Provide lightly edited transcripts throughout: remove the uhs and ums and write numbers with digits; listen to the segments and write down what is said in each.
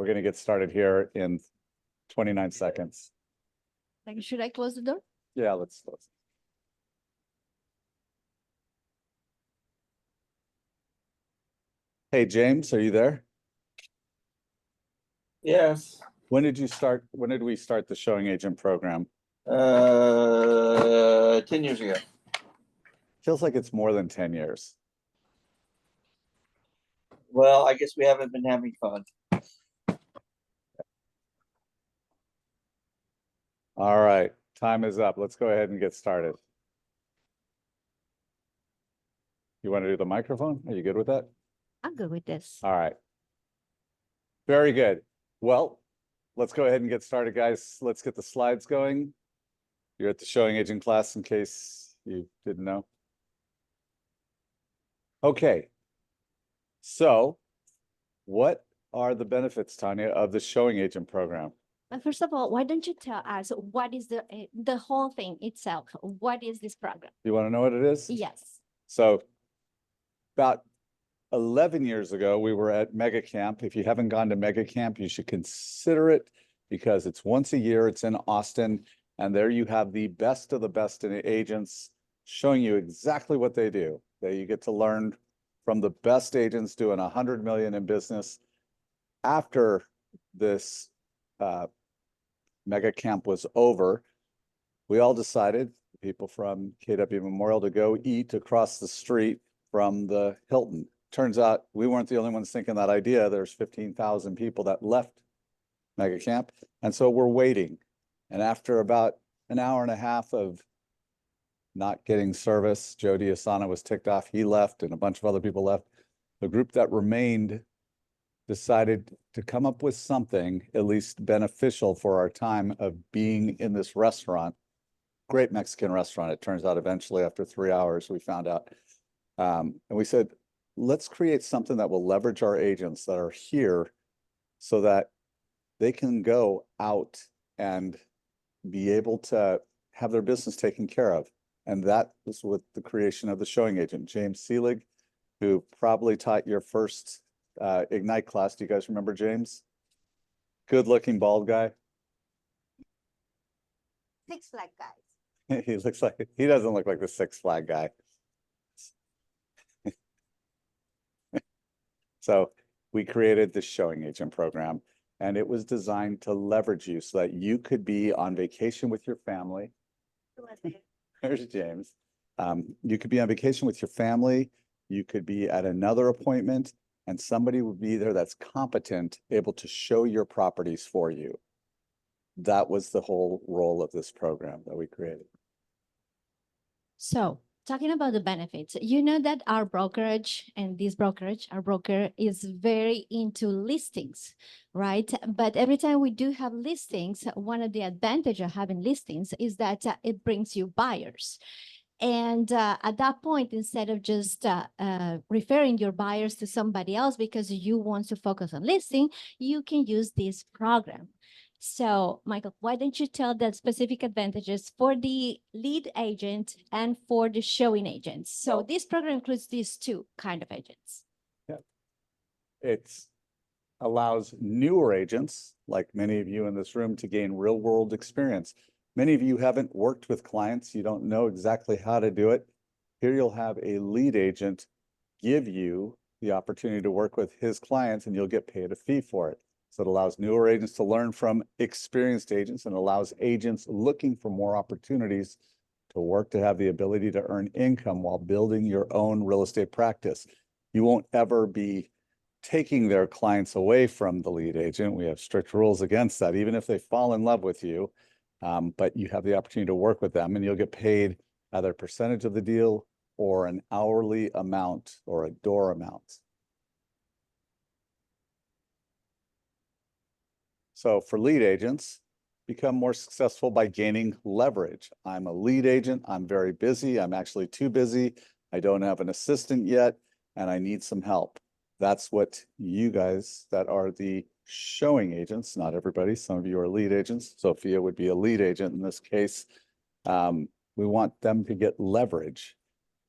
we're going to get started here in 29 seconds. Like, should I close the door? Yeah, let's close. Hey, James, are you there? Yes. When did we start the showing agent program? 10 years ago. Feels like it's more than 10 years. Well, I guess we haven't been having fun. All right, time is up. Let's go ahead and get started. You want to do the microphone? Are you good with that? I'm good with this. All right. Very good. Well, let's go ahead and get started, guys. Let's get the slides going. You're at the showing agent class in case you didn't know. Okay. So what are the benefits, Tanya, of the showing agent program? But first of all, why don't you tell us what is the whole thing itself? What is this program? You want to know what it is? Yes. So about 11 years ago, we were at Mega Camp. If you haven't gone to Mega Camp, you should consider it because it's once a year. It's in Austin. And there you have the best of the best in agents showing you exactly what they do. That you get to learn from the best agents doing 100 million in business. After this Mega Camp was over, we all decided, people from KW Memorial, to go eat across the street from the Hilton. Turns out we weren't the only ones thinking that idea. There's 15,000 people that left Mega Camp. And so we're waiting. And after about an hour and a half of not getting service, Joe Diasana was ticked off. He left and a bunch of other people left. The group that remained decided to come up with something at least beneficial for our time of being in this restaurant. Great Mexican restaurant. It turns out eventually after 3 hours, we found out. And we said, let's create something that will leverage our agents that are here so that they can go out and be able to have their business taken care of. And that was with the creation of the showing agent. James Seelig, who probably taught your first Ignite class. Do you guys remember James? Good looking bald guy. Six Flag guys. He looks like, he doesn't look like the Six Flag guy. So we created the showing agent program, and it was designed to leverage you so that you could be on vacation with your family. There's James. You could be on vacation with your family. You could be at another appointment, and somebody would be there that's competent, able to show your properties for you. That was the whole role of this program that we created. So talking about the benefits, you know that our brokerage and this brokerage, our broker is very into listings, right? But every time we do have listings, one of the advantages of having listings is that it brings you buyers. And at that point, instead of just referring your buyers to somebody else because you want to focus on listing, you can use this program. So, Michael, why don't you tell the specific advantages for the lead agent and for the showing agents? So this program includes these two kind of agents. Yeah. It allows newer agents, like many of you in this room, to gain real world experience. Many of you haven't worked with clients. You don't know exactly how to do it. Here you'll have a lead agent give you the opportunity to work with his clients, and you'll get paid a fee for it. So it allows newer agents to learn from experienced agents and allows agents looking for more opportunities to work to have the ability to earn income while building your own real estate practice. You won't ever be taking their clients away from the lead agent. We have strict rules against that, even if they fall in love with you. But you have the opportunity to work with them, and you'll get paid either a percentage of the deal or an hourly amount or a door amount. So for lead agents, become more successful by gaining leverage. I'm a lead agent. I'm very busy. I'm actually too busy. I don't have an assistant yet, and I need some help. That's what you guys that are the showing agents, not everybody, some of you are lead agents. Sophia would be a lead agent in this case. We want them to get leverage.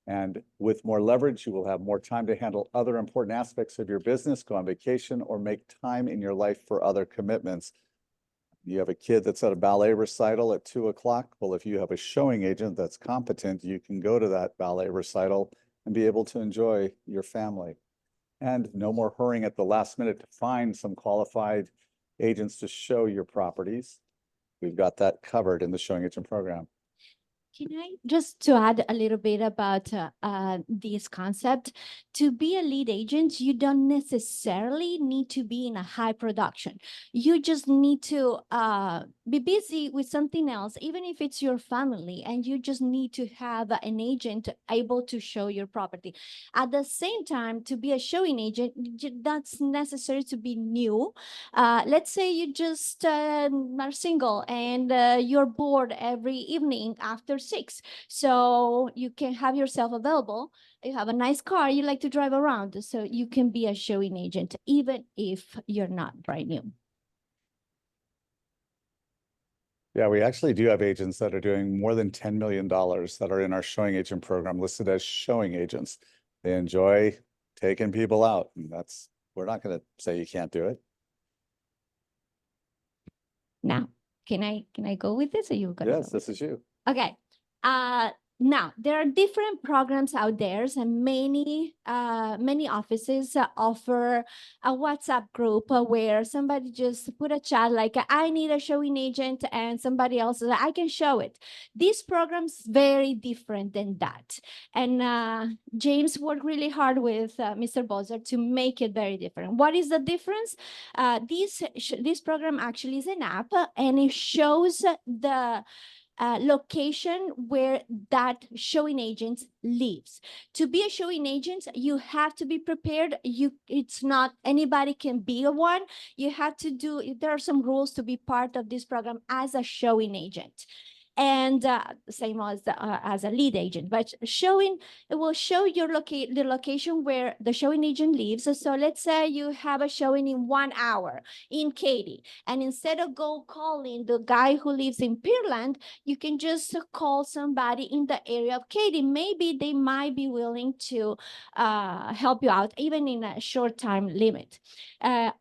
And with more leverage, you will have more time to handle other important aspects of your business, go on vacation, or make time in your life for other commitments. You have a kid that's at a ballet recital at 2 o'clock. Well, if you have a showing agent that's competent, you can go to that ballet recital and be able to enjoy your family. And no more hurrying at the last minute to find some qualified agents to show your properties. We've got that covered in the showing agent program. Can I just to add a little bit about this concept? To be a lead agent, you don't necessarily need to be in a high production. You just need to be busy with something else, even if it's your family, and you just need to have an agent able to show your property. At the same time, to be a showing agent, that's necessary to be new. Let's say you just are single and you're bored every evening after 6. So you can have yourself available. You have a nice car, you like to drive around. So you can be a showing agent, even if you're not brand new. Yeah, we actually do have agents that are doing more than $10 million that are in our showing agent program listed as showing agents. They enjoy taking people out, and we're not going to say you can't do it. Now, can I go with this, or you gonna Yes, go? this is you. Okay. Now there are different programs out there, and many offices offer a WhatsApp group where somebody just put a chat like, I need a showing agent, and somebody else says, I can show it. This program's very different than that. And James worked really hard with Mr. Bossart to make it very different. What is the difference? This program actually is an app, and it shows the location where that showing agent lives. To be a showing agent, you have to be prepared. It's not anybody can be a one. You have to there are some rules to be part of this program as a showing agent. And same as a lead agent, but it will show the location where the showing agent lives. So let's say you have a showing in 1 hour in Katy, and instead of calling the guy who lives in Pearland, you can just call somebody in the area of Katy. Maybe they might be willing to help you out, even in a short time limit.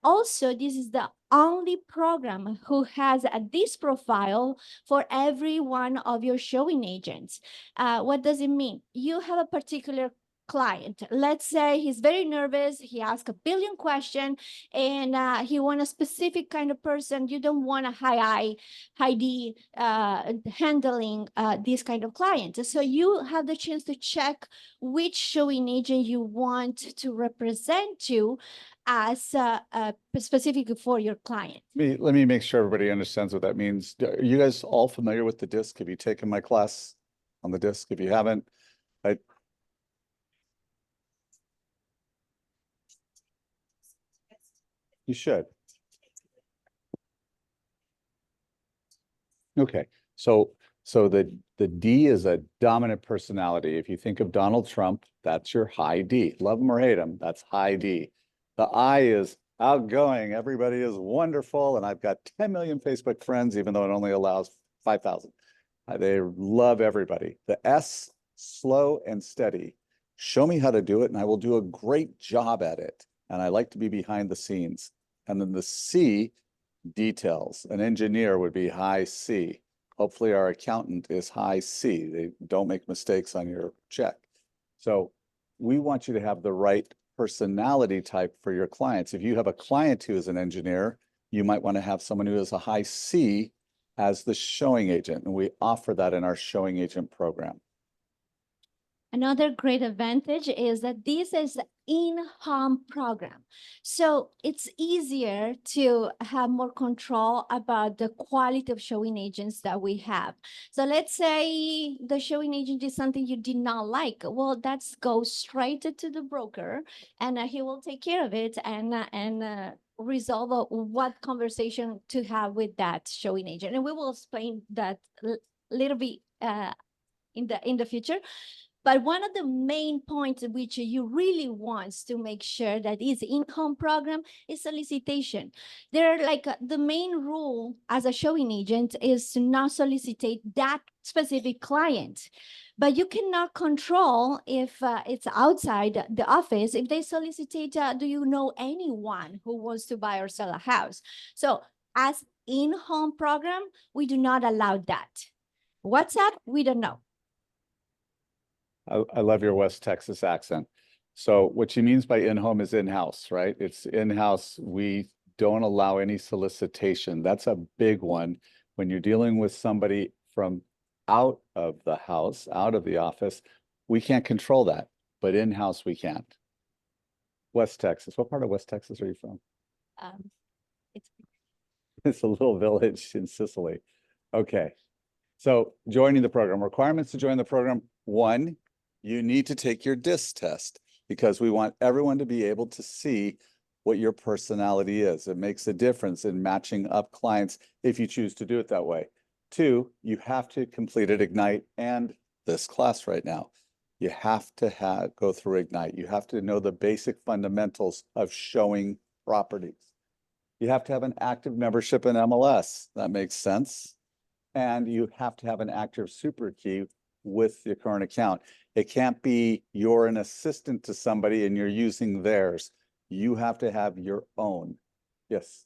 Also, this is the only program who has this profile for every one of your showing agents. What does it mean? You have a particular client. Let's say he's very nervous. He asks a billion questions, and he wants a specific kind of person. You don't want a high D handling this kind of client. So you have the chance to check which showing agent you want to represent you as specific for your client. Let me make sure everybody understands what that means. Are you guys all familiar with the disc? Have you taken my class on the disc? If you haven't, you should. Okay, so the D is a dominant personality. If you think of Donald Trump, that's your high D. Love him or hate him, that's high D. The I is outgoing. Everybody is wonderful, and I've got 10 million Facebook friends, even though it only allows 5,000. They love everybody. The S, slow and steady. Show me how to do it, and I will do a great job at it. And I like to be behind the scenes. And then the C, details. An engineer would be high C. Hopefully our accountant is high C. They don't make mistakes on your check. So we want you to have the right personality type for your clients. If you have a client who is an engineer, you might want to have someone who is a high C as the showing agent. And we offer that in our showing agent program. Another great advantage is that this is an in-home program. So it's easier to have more control about the quality of showing agents that we have. So let's say the showing agent is something you did not like. Well, that's go straight to the broker, and he will take care of it and resolve what conversation to have with that showing agent. And we will explain that a little bit in the future. But one of the main points which you really want to make sure that is in-home program is solicitation. There are the main rule as a showing agent is to not solicitate that specific client. But you cannot control if it's outside the office. If they solicitate, do you know anyone who wants to buy or sell a house? So as in-home program, we do not allow that. WhatsApp, we don't know. I love your West Texas accent. So what she means by in-home is in-house, right? It's in-house. We don't allow any solicitation. That's a big one. When you're dealing with somebody from out of the house, out of the office, we can't control that, but in-house we can't. West Texas. What part of West Texas are you from? It's It's a little village in Sicily. Okay. So joining the program, requirements to join the program. One, you need to take your DISC test because we want everyone to be able to see what your personality is. It makes a difference in matching up clients if you choose to do it that way. Two, you have to complete it, Ignite, and this class right now. You have to go through Ignite. You have to know the basic fundamentals of showing properties. You have to have an active membership in MLS. That makes sense. And you have to have an active super key with your current account. It can't be you're an assistant to somebody and you're using theirs. You have to have your own. Yes.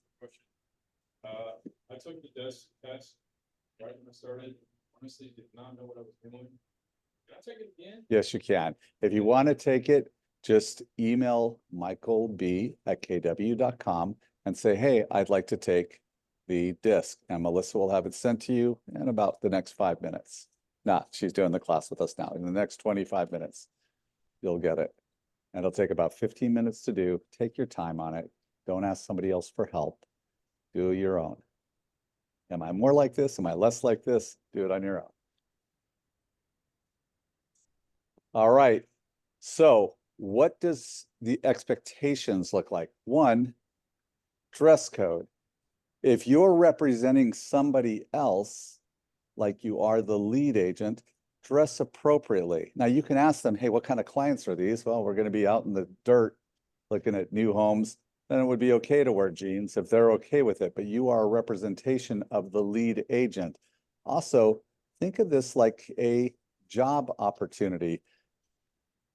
I took the desk test right when I started. Honestly, did not know what I was doing. Can I take it again? Yes, you can. If you want to take it, just email michaelb@kw.com and say, hey, I'd like to take the disc, and Melissa will have it sent to you in about the next 5 minutes. Nah, she's doing the class with us now. In the next 25 minutes, you'll get it. And it'll take about 15 minutes to do. Take your time on it. Don't ask somebody else for help. Do your own. Am I more like this? Am I less like this? Do it on your own. All right. So what does the expectations look like? One, dress code. If you're representing somebody else, like you are the lead agent, dress appropriately. Now you can ask them, hey, what kind of clients are these? Well, we're going to be out in the dirt looking at new homes. Then it would be okay to wear jeans if they're okay with it, but you are a representation of the lead agent. Also, think of this like a job opportunity.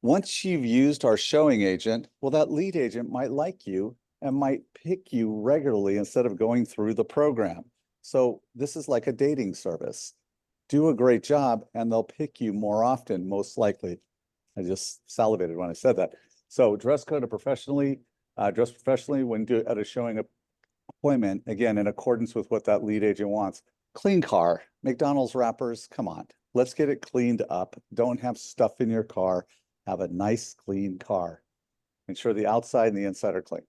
Once you've used our showing agent, well, that lead agent might like you and might pick you regularly instead of going through the program. So this is like a dating service. Do a great job and they'll pick you more often, most likely. I just salivated when I said that. So dress code professionally, dress professionally when at a showing appointment, again, in accordance with what that lead agent wants. Clean car, McDonald's wrappers, come on, let's get it cleaned up. Don't have stuff in your car. Have a nice, clean car. Ensure the outside and the inside are clean.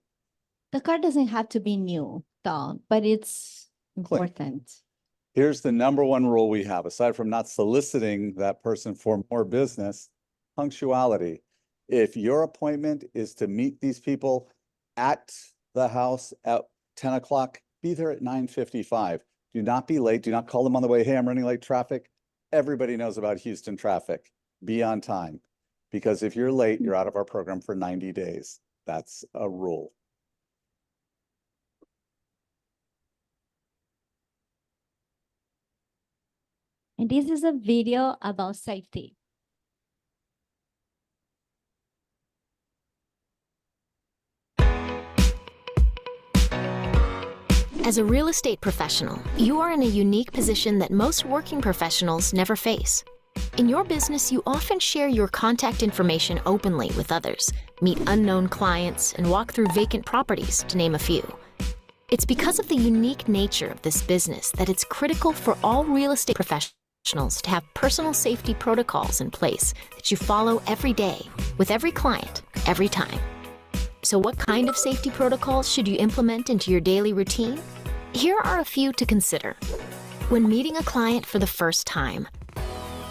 The car doesn't have to be new, though, but it's important. Here's the number one rule we have, aside from not soliciting that person for more business, punctuality. If your appointment is to meet these people at the house at 10 o'clock, be there at 9:55. Do not be late. Do not call them on the way. Hey, I'm running late, traffic. Everybody knows about Houston traffic. Be on time. Because if you're late, you're out of our program for 90 days. That's a rule. And this is a video about safety. As a real estate professional, you are in a unique position that most working professionals never face. In your business, you often share your contact information openly with others, meet unknown clients, and walk through vacant properties, to name a few. It's because of the unique nature of this business that it's critical for all real estate professionals to have personal safety protocols in place that you follow every day, with every client, every time. So what kind of safety protocols should you implement into your daily routine? Here are a few to consider. When meeting a client for the first time,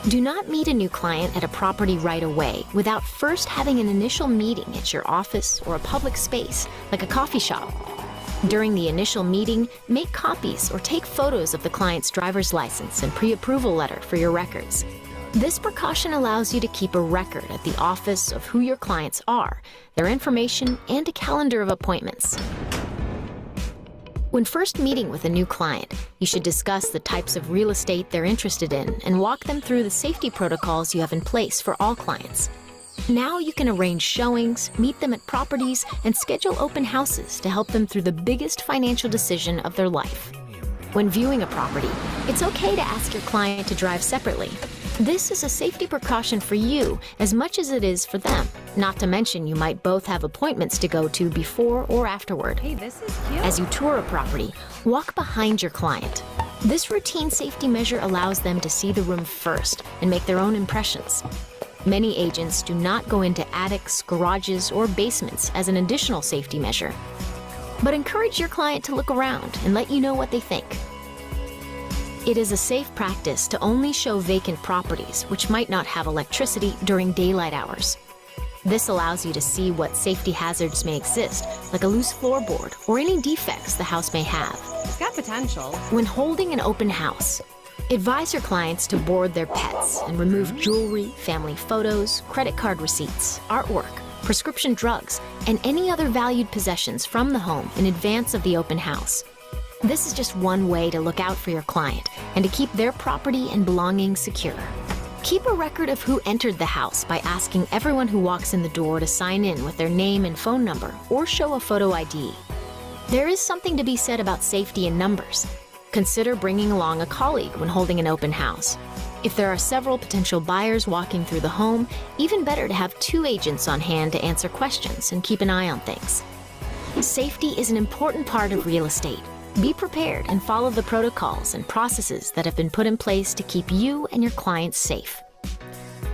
do not meet a new client at a property right away without first having an initial meeting at your office or a public space, like a coffee shop. During the initial meeting, make copies or take photos of the client's driver's license and pre-approval letter for your records. This precaution allows you to keep a record at the office of who your clients are, their information, and a calendar of appointments. When first meeting with a new client, you should discuss the types of real estate they're interested in and walk them through the safety protocols you have in place for all clients. Now you can arrange showings, meet them at properties, and schedule open houses to help them through the biggest financial decision of their life. When viewing a property, it's okay to ask your client to drive separately. This is a safety precaution for you as much as it is for them. Not to mention you might both have appointments to go to before or afterward. Hey, this is cute. As you tour a property, walk behind your client. This routine safety measure allows them to see the room first and make their own impressions. Many agents do not go into attics, garages, or basements as an additional safety measure. But encourage your client to look around and let you know what they think. It is a safe practice to only show vacant properties which might not have electricity during daylight hours. This allows you to see what safety hazards may exist, like a loose floorboard or any defects the house may have. It's got potential. When holding an open house, advise your clients to board their pets and remove jewelry, family photos, credit card receipts, artwork, prescription drugs, and any other valued possessions from the home in advance of the open house. This is just one way to look out for your client and to keep their property and belongings secure. Keep a record of who entered the house by asking everyone who walks in the door to sign in with their name and phone number or show a photo ID. There is something to be said about safety in numbers. Consider bringing along a colleague when holding an open house. If there are several potential buyers walking through the home, even better to have 2 agents on hand to answer questions and keep an eye on things. Safety is an important part of real estate. Be prepared and follow the protocols and processes that have been put in place to keep you and your clients safe.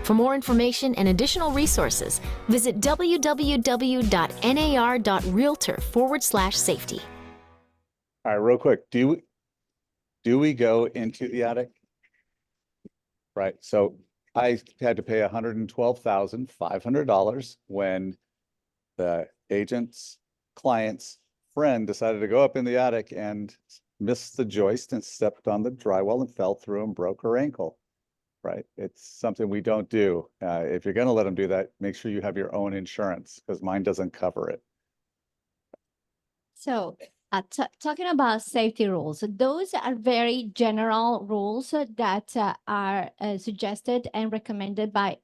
For more information and additional resources, visit www.nar.realtor/safety. All right, real quick, do we go into the attic? Right, so I had to pay $112,500 when the agent's client's friend decided to go up in the attic and missed the joist and stepped on the drywall and fell through and broke her ankle. Right, it's something we don't do. If you're gonna let them do that, make sure you have your own insurance, because mine doesn't cover it. So, talking about safety rules, those are very general rules that are suggested and recommended by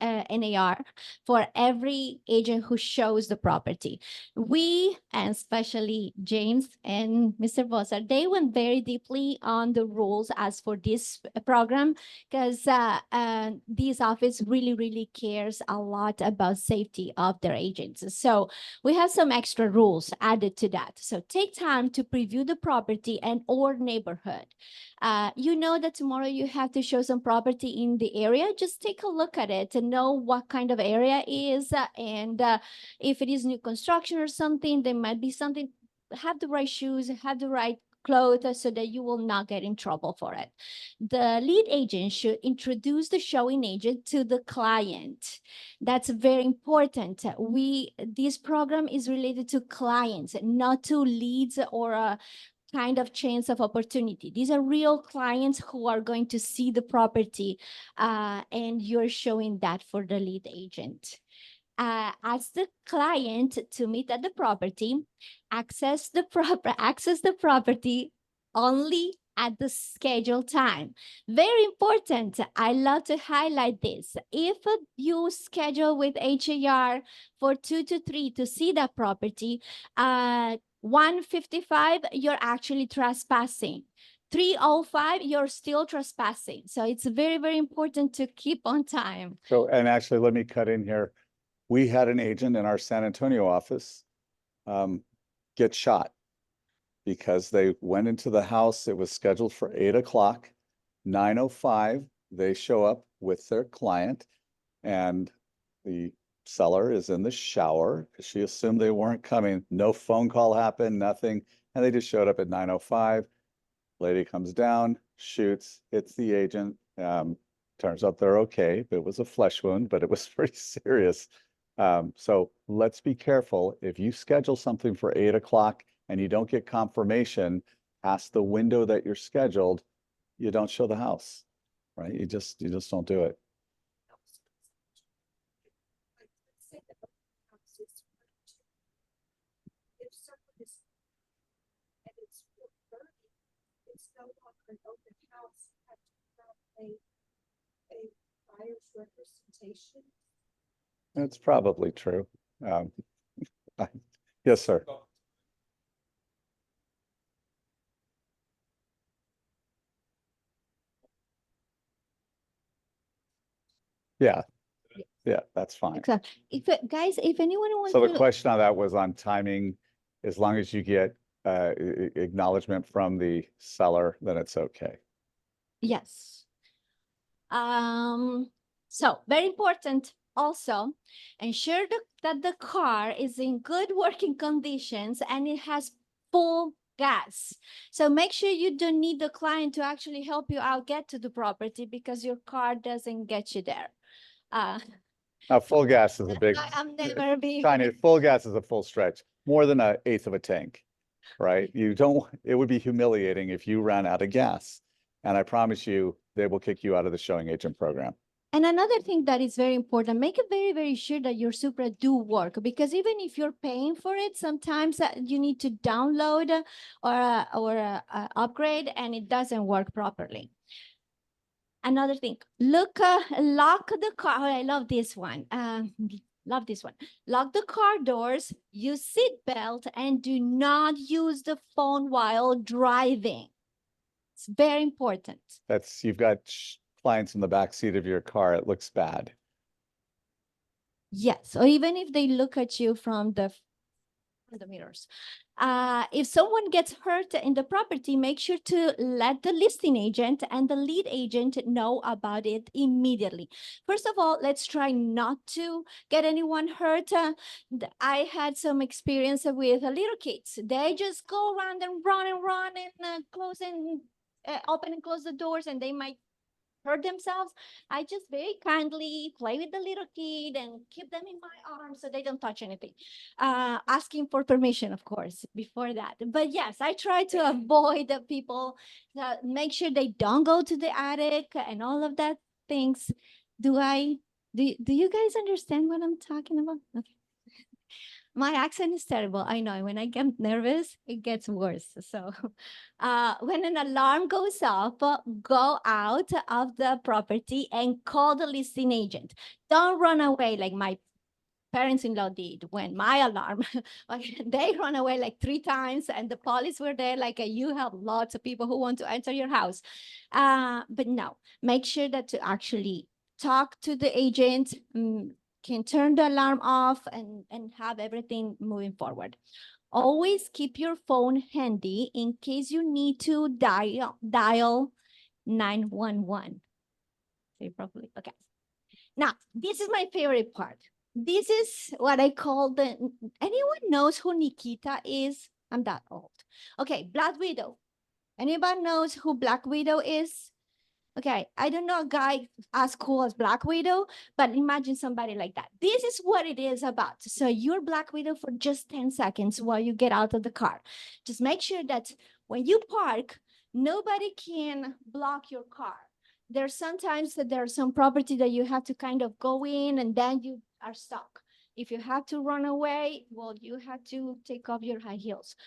NAR for every agent who shows the property. We, and especially James and Mr. Bossart, they went very deeply on the rules as for this program, because this office really cares a lot about safety of their agents. So we have some extra rules added to that. So take time to preview the property and or neighborhood. You know that tomorrow you have to show some property in the area. Just take a look at it and know what kind of area is, and if it is new construction or something, there might be something. Have the right shoes, have the right clothes, so that you will not get in trouble for it. The lead agent should introduce the showing agent to the client. That's very important. This program is related to clients, not to leads or kind of chance of opportunity. These are real clients who are going to see the property, and you're showing that for the lead agent. Ask the client to meet at the property, access the property only at the scheduled time. Very important. I love to highlight this. If you schedule with HAR for 2 to 3 to see that property, 1:55, you're actually trespassing. 3:05, you're still trespassing. So it's very important to keep on time. So, and actually, let me cut in here. We had an agent in our San Antonio office get shot because they went into the house. It was scheduled for 8 o'clock. 9:05, they show up with their client, and the seller is in the shower because she assumed they weren't coming. No phone call happened, nothing. And they just showed up at 9:05. Lady comes down, shoots, hits the agent. Turns out they're okay. It was a flesh wound, but it was pretty serious. So let's be careful. If you schedule something for 8 o'clock and you don't get confirmation past the window that you're scheduled, you don't show the house, right? You just don't do it. a buyer's representation? That's probably true. Yes, sir. Yeah. Yeah, that's fine. Exactly. If, guys, if anyone wants So the to, question on that was on timing. As long as you get acknowledgement from the seller, then it's okay. yes. So very important also, ensure that the car is in good working conditions and it has full gas. So make sure you don't need the client to actually help you out get to the property because your car doesn't get you there. Now, full gas is a big, I'm never being. Tiny, full gas is a full stretch, more than an eighth of a tank, right? You don't, it would be humiliating if you ran out of gas. And I promise you, they will kick you out of the showing agent program. And another thing that is very important, make it very, very sure that your Supra do work, because even if you're paying for it, sometimes you need to download or upgrade and it doesn't work properly. Another thing, lock the car. Oh, I love this one. Love this one. Lock the car doors, use seat belt, and do not use the phone while driving. It's very important. That's, you've got clients in the back seat of your car. It looks bad. Yes, or even if they look at you from the mirrors. If someone gets hurt in the property, make sure to let the listing agent and the lead agent know about it immediately. First of all, let's try not to get anyone hurt. I had some experience with little kids. They just go around and run and close and open and close the doors, and they might hurt themselves. I just very kindly play with the little kid and keep them in my arms so they don't touch anything. Asking for permission, of course, before that. But yes, I try to avoid the people, make sure they don't go to the attic and all of that things. Do you guys understand what I'm talking about? Okay. My accent is terrible. I know when I get nervous, it gets worse. So when an alarm goes off, go out of the property and call the listing agent. Don't run away like my parents-in-law did when my alarm, they run away like 3 times and the police were there like, you have lots of people who want to enter your house. But no, make sure that to actually talk to the agent, can turn the alarm off and have everything moving forward. Always keep your phone handy in case you need to dial 911. Say it properly. Okay. Now, this is my favorite part. This is what I call anyone knows who Nikita is? I'm that old. Okay, Black Widow. Anybody knows who Black Widow is? Okay, I don't know a guy as cool as Black Widow, but imagine somebody like that. This is what it is about. So you're Black Widow for just 10 seconds while you get out of the car. Just make sure that when you park, nobody can block your car. There's sometimes that there's some property that you have to kind of go in and then you are stuck. If you have to run away, well, you have to take off your high heels.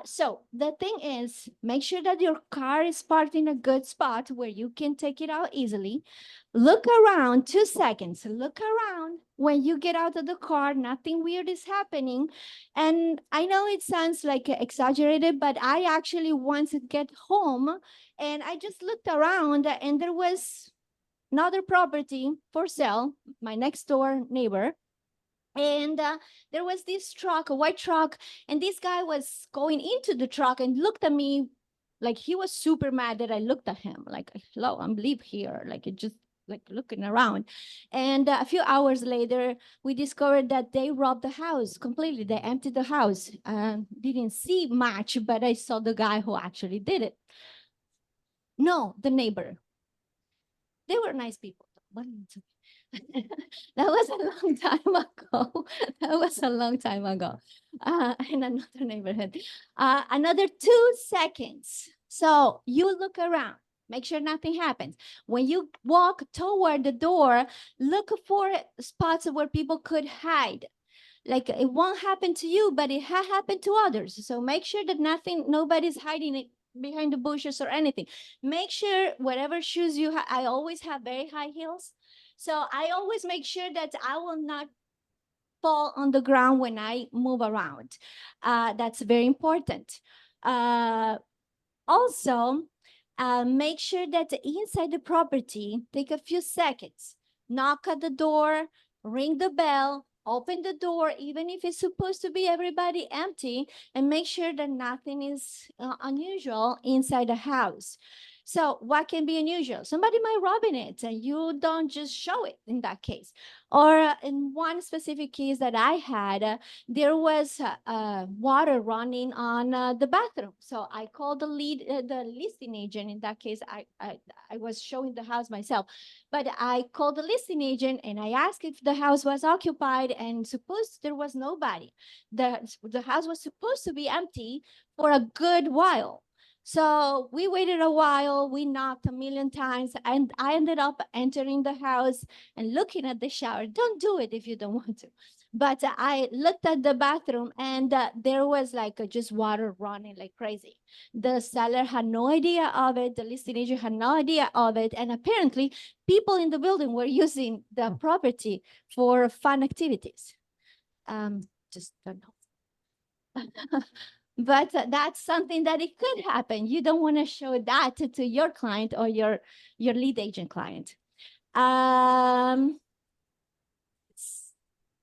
So the thing is, make sure that your car is parked in a good spot where you can take it out easily. Look around, 2 seconds, look around. When you get out of the car, nothing weird is happening. And I know it sounds like exaggerated, but I actually once get home and I just looked around and there was another property for sale, my next door neighbor. And there was this truck, a white truck, and this guy was going into the truck and looked at me like he was super mad that I looked at him. Like, hello, I'm live here. Like, it just like looking around. And a few hours later, we discovered that they robbed the house completely. They emptied the house. Didn't see much, but I saw the guy who actually did it. No, the neighbor. They were nice people. That was a long time ago. That was a long time ago. In another neighborhood. Another 2 seconds. So you look around. Make sure nothing happens. When you walk toward the door, look for spots where people could hide. Like it won't happen to you, but it has happened to others. So make sure that nobody's hiding behind the bushes or anything. Make sure whatever shoes you have, I always have very high heels. So I always make sure that I will not fall on the ground when I move around. That's very important. Also, make sure that inside the property, take a few seconds, knock at the door, ring the bell, open the door, even if it's supposed to be everybody empty, and make sure that nothing is unusual inside the house. So what can be unusual? Somebody might rob in it and you don't just show it in that case. Or in one specific case that I had, there was water running on the bathroom. So I called the listing agent. In that case, I was showing the house myself, but I called the listing agent and I asked if the house was occupied, and suppose there was nobody. The house was supposed to be empty for a good while. So we waited a while, we knocked a million times, and I ended up entering the house and looking at the shower. Don't do it if you don't want to. But I looked at the bathroom and there was like just water running like crazy. The seller had no idea of it. The listing agent had no idea of it. And apparently people in the building were using the property for fun activities. Just don't know. But that's something that it could happen. You don't want to show that to your client or your lead agent client.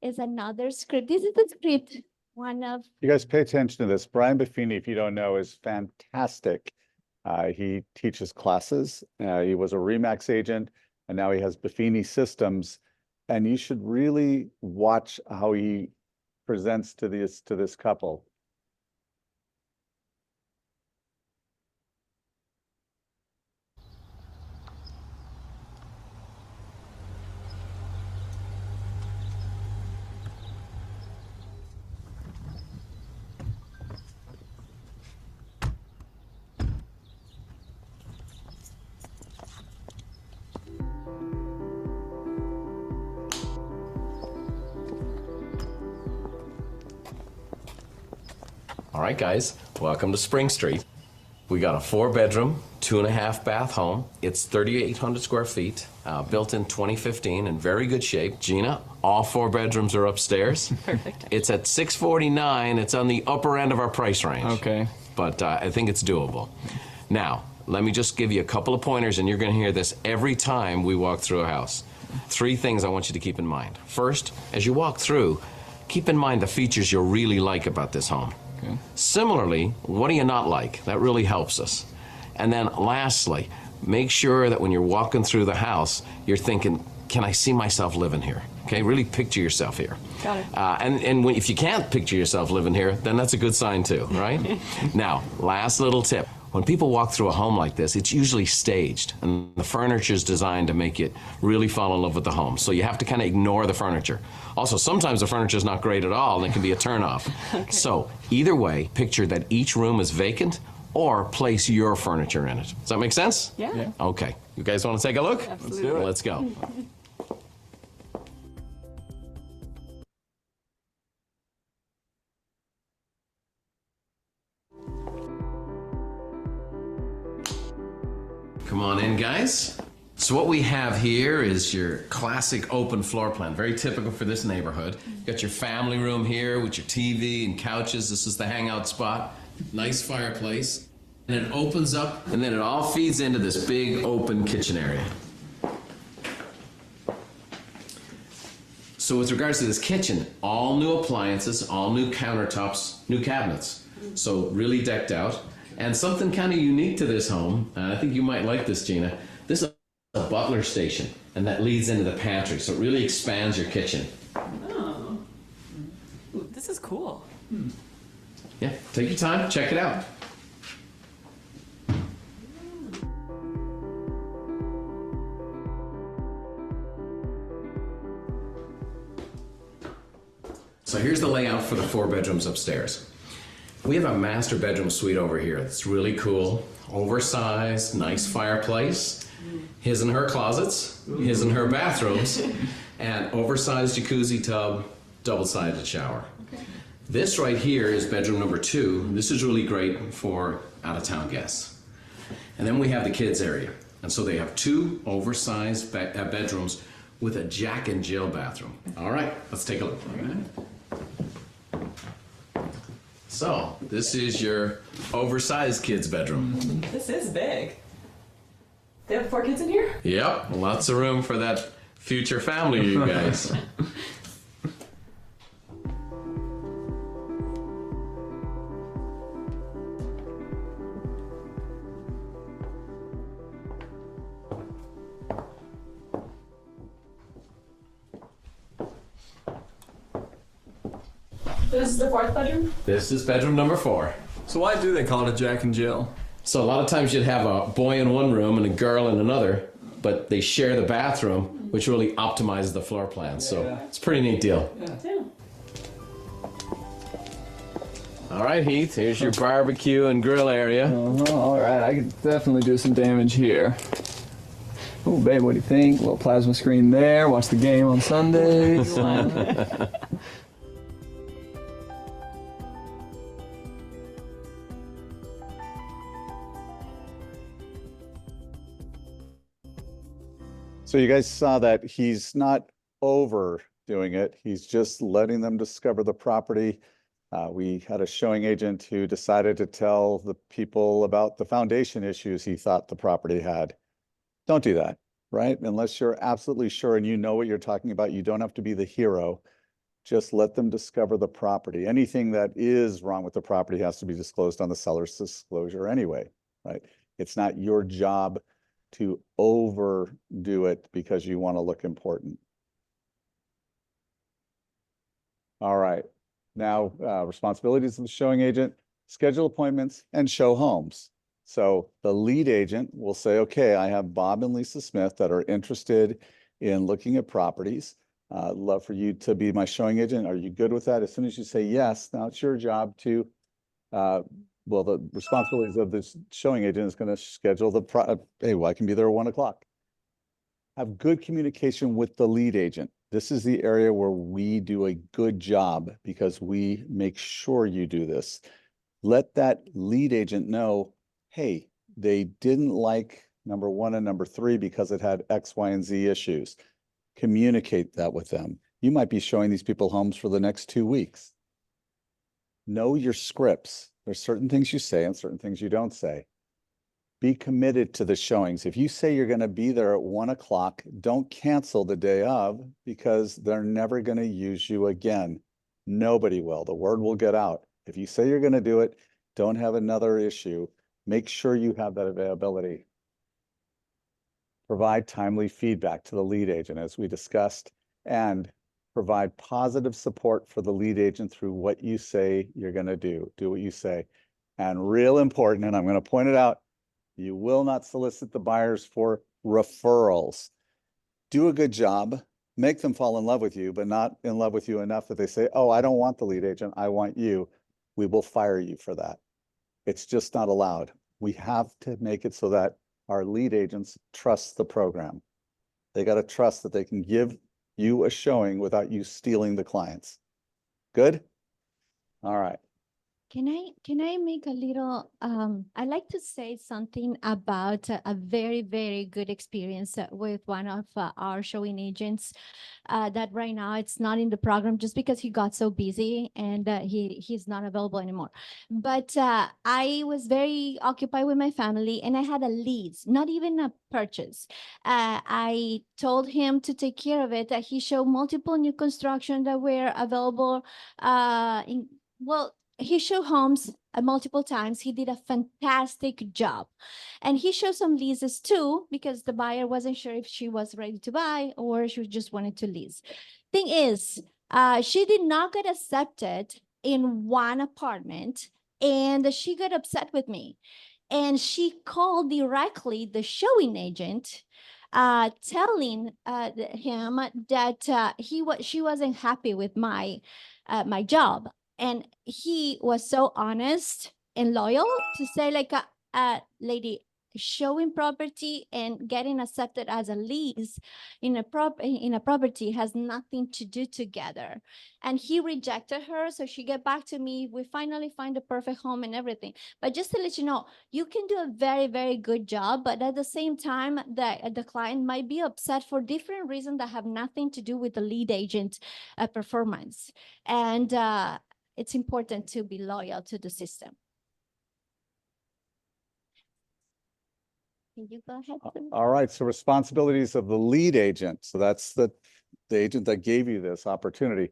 Is another script. This is the script. One of You guys pay attention to this. Brian Buffini, if you don't know, is fantastic. He teaches classes. He was a Remax agent, and now he has Buffini Systems. And you should really watch how he presents to this couple. All right, guys, welcome to Spring Street. We got a 4-bedroom, 2.5 bath home. It's 3,800 square feet, built in 2015, in very good shape. Gina, all 4 bedrooms are upstairs. Perfect. It's at $649. It's on the upper end of our price range. Okay. But I think it's doable. Now, let me just give you a couple of pointers, and you're going to hear this every time we walk through a house. 3 things I want you to keep in mind. First, as you walk through, keep in mind the features you'll really like about this home. Okay. Similarly, what do you not like? That really helps us. And then lastly, make sure that when you're walking through the house, you're thinking, can I see myself living here? Okay, really picture yourself here. Got it. If you can't picture yourself living here, then that's a good sign too, right? Now, last little tip. When people walk through a home like this, it's usually staged, and the furniture is designed to make you really fall in love with the home. So you have to kind of ignore the furniture. Also, sometimes the furniture is not great at all, and it can be a turnoff. Okay. So either way, picture that each room is vacant, or place your furniture in it. Does that make sense? Yeah. Okay. You guys want to take a look? Absolutely. Let's go. Come on in, guys. So what we have here is your classic open floor plan, very typical for this neighborhood. You got your family room here with your TV and couches. This is the hangout spot. Nice fireplace. And it opens up, and then it all feeds into this big open kitchen area. So with regards to this kitchen, all new appliances, all new countertops, new cabinets. So really decked out. And something kind of unique to this home, I think you might like this, Gina. This is a butler station, and that leads into the pantry, so it really expands your kitchen. Oh. Ooh, this is cool. Yeah, take your time, check it out. So here's the layout for the 4 bedrooms upstairs. We have a master bedroom suite over here. It's really cool, oversized, nice fireplace, his and her closets, his and her bathrooms, and oversized jacuzzi tub, double-sided shower. Okay. This right here is bedroom number 2. This is really great for out-of-town guests. And then we have the kids area. And so they have 2 oversized bedrooms with a Jack and Jill bathroom. All right, let's take a look. So this is your oversized kids bedroom. This is big. They have 4 kids in here? Yep, lots of room for that future family, you guys. This is the 4th bedroom? This is bedroom number 4. So why do they call it a Jack and Jill? So a lot of times you'd have a boy in one room and a girl in another, but they share the bathroom, which really optimizes the floor plan. So it's a pretty neat deal. Yeah. All right, Heath, here's your barbecue and grill area. All right, I could definitely do some damage here. Oh, babe, what do you think? A little plasma screen there. Watch the game on Sundays. So you guys saw that he's not overdoing it. He's just letting them discover the property. We had a showing agent who decided to tell the people about the foundation issues he thought the property had. Don't do that, right? Unless you're absolutely sure and you know what you're talking about, you don't have to be the hero. Just let them discover the property. Anything that is wrong with the property has to be disclosed on the seller's disclosure anyway, right? It's not your job to overdo it because you want to look important. All right. Now, responsibilities of the showing agent, schedule appointments and show homes. So the lead agent will say, okay, I have Bob and Lisa Smith that are interested in looking at properties. I'd love for you to be my showing agent. Are you good with that? As soon as you say yes, now it's your job to, well, the responsibilities of this showing agent is going to schedule hey, well, I can be there at 1 o'clock. Have good communication with the lead agent. This is the area where we do a good job because we make sure you do this. Let that lead agent know, hey, they didn't like number 1 and number 3 because it had X, Y, and Z issues. Communicate that with them. You might be showing these people homes for the next 2 weeks. Know your scripts. There's certain things you say and certain things you don't say. Be committed to the showings. If you say you're going to be there at 1 o'clock, don't cancel the day of because they're never going to use you again. Nobody will. The word will get out. If you say you're going to do it, don't have another issue. Make sure you have that availability. Provide timely feedback to the lead agent, as we discussed, and provide positive support for the lead agent through what you say you're going to do. Do what you say. And real important, and I'm going to point it out, you will not solicit the buyers for referrals. Do a good job, make them fall in love with you, but not in love with you enough that they say, oh, I don't want the lead agent, I want you. We will fire you for that. It's just not allowed. We have to make it so that our lead agents trust the program. They got to trust that they can give you a showing without you stealing the clients. Good? All right. Can I make a little, I like to say something about a very, very good experience with one of our showing agents that right now it's not in the program just because he got so busy and he's not available anymore. But I was very occupied with my family and I had a lease, not even a purchase. I told him to take care of it. He showed multiple new construction that were available he showed homes multiple times. He did a fantastic job. And he showed some leases too, because the buyer wasn't sure if she was ready to buy or she just wanted to lease. Thing is, she did not get accepted in one apartment and she got upset with me. And she called directly the showing agent, telling him that she wasn't happy with my job. And he was so honest and loyal to say like, lady, showing property and getting accepted as a lease in a property has nothing to do together. And he rejected her, so she get back to me. We finally find the perfect home and everything. But just to let you know, you can do a very, very good job, but at the same time, the client might be upset for different reasons that have nothing to do with the lead agent performance. And it's important to be loyal to the system. Can you go ahead? All right, so responsibilities of the lead agent. So that's the agent that gave you this opportunity.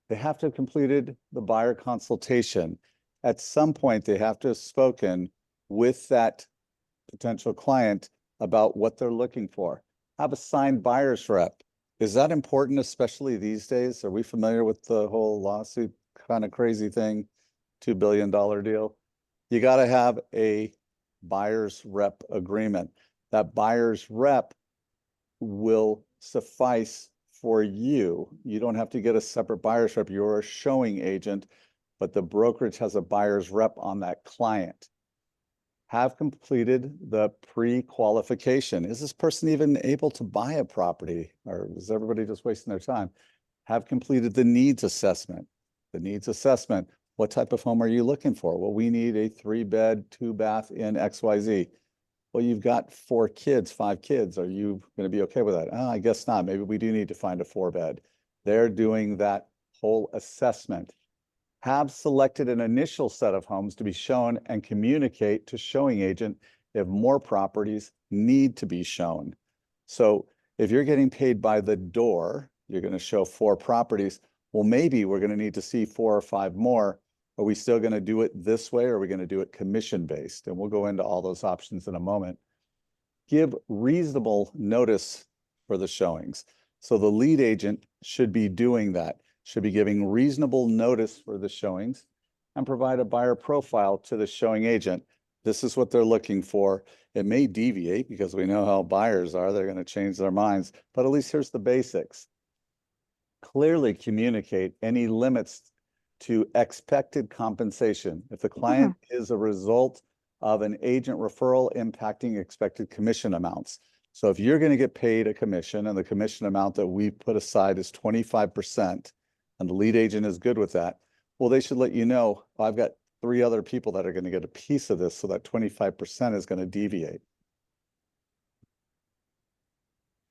They have to have completed the buyer consultation. At some point, they have to have spoken with that potential client about what they're looking for. Have a signed buyer's rep. Is that important, especially these days? Are we familiar with the whole lawsuit kind of crazy thing, $2 billion deal? You got to have a buyer's rep agreement. That buyer's rep will suffice for you. You don't have to get a separate buyer's rep. You're a showing agent, but the brokerage has a buyer's rep on that client. Have completed the pre-qualification. Is this person even able to buy a property, or is everybody just wasting their time? Have completed the needs assessment. The needs assessment, what type of home are you looking for? Well, we need a 3-bed, 2-bath in XYZ. Well, you've got 4 kids, 5 kids. Are you going to be okay with that? Oh, I guess not. Maybe we do need to find a 4-bed. They're doing that whole assessment. Have selected an initial set of homes to be shown and communicate to showing agent if more properties need to be shown. So if you're getting paid by the door, you're going to show 4 properties. Well, maybe we're going to need to see 4 or 5 more. Are we still going to do it this way, or are we going to do it commission-based? And we'll go into all those options in a moment. Give reasonable notice for the showings. So the lead agent should be doing that, should be giving reasonable notice for the showings and provide a buyer profile to the showing agent. This is what they're looking for. It may deviate because we know how buyers are. They're going to change their minds, but at least here's the basics. Clearly communicate any limits to expected compensation. If the client is a result of an agent referral impacting expected commission amounts. So if you're going to get paid a commission and the commission amount that we put aside is 25%, and the lead agent is good with that, well, they should let you know, I've got 3 other people that are going to get a piece of this, so that 25% is going to deviate.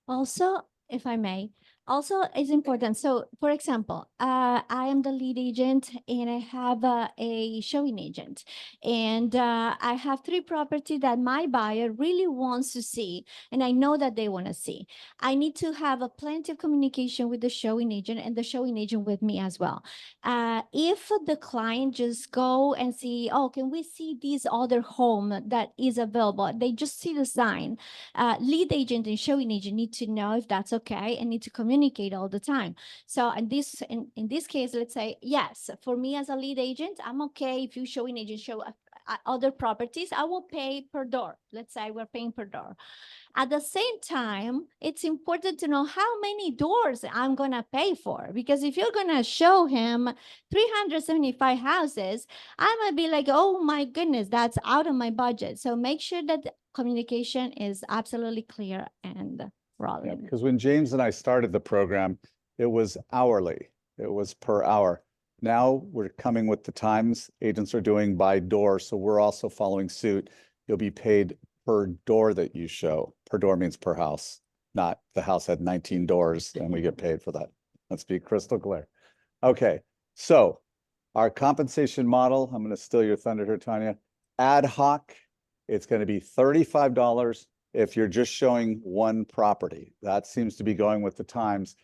Also, if I may, also is important. So for example, I am the lead agent and I have a showing agent, and I have 3 properties that my buyer really wants to see, and I know that they want to see. I need to have plenty of communication with the showing agent and the showing agent with me as well. If the client just go and see, oh, can we see this other home that is available? They just see the sign. Lead agent and showing agent need to know if that's okay and need to communicate all the time. So in this case, let's say, yes, for me as a lead agent, I'm okay if you showing agent show other properties, I will pay per door. Let's say we're paying per door. At the same time, it's important to know how many doors I'm going to pay for, because if you're going to show him 375 houses, I might be like, oh my goodness, that's out of my budget. So make sure that the communication is absolutely clear and rolling. Because when James and I started the program, it was hourly. It was per hour. Now we're coming with the times. Agents are doing by door, so we're also following suit. You'll be paid per door that you show. Per door means per house, not the house had 19 doors and we get paid for that. Let's be crystal clear. Okay, so our compensation model, I'm going to steal your thunder here, Tanya. Ad hoc, it's going to be $35 if you're just showing 1 property. That seems to be going with the times,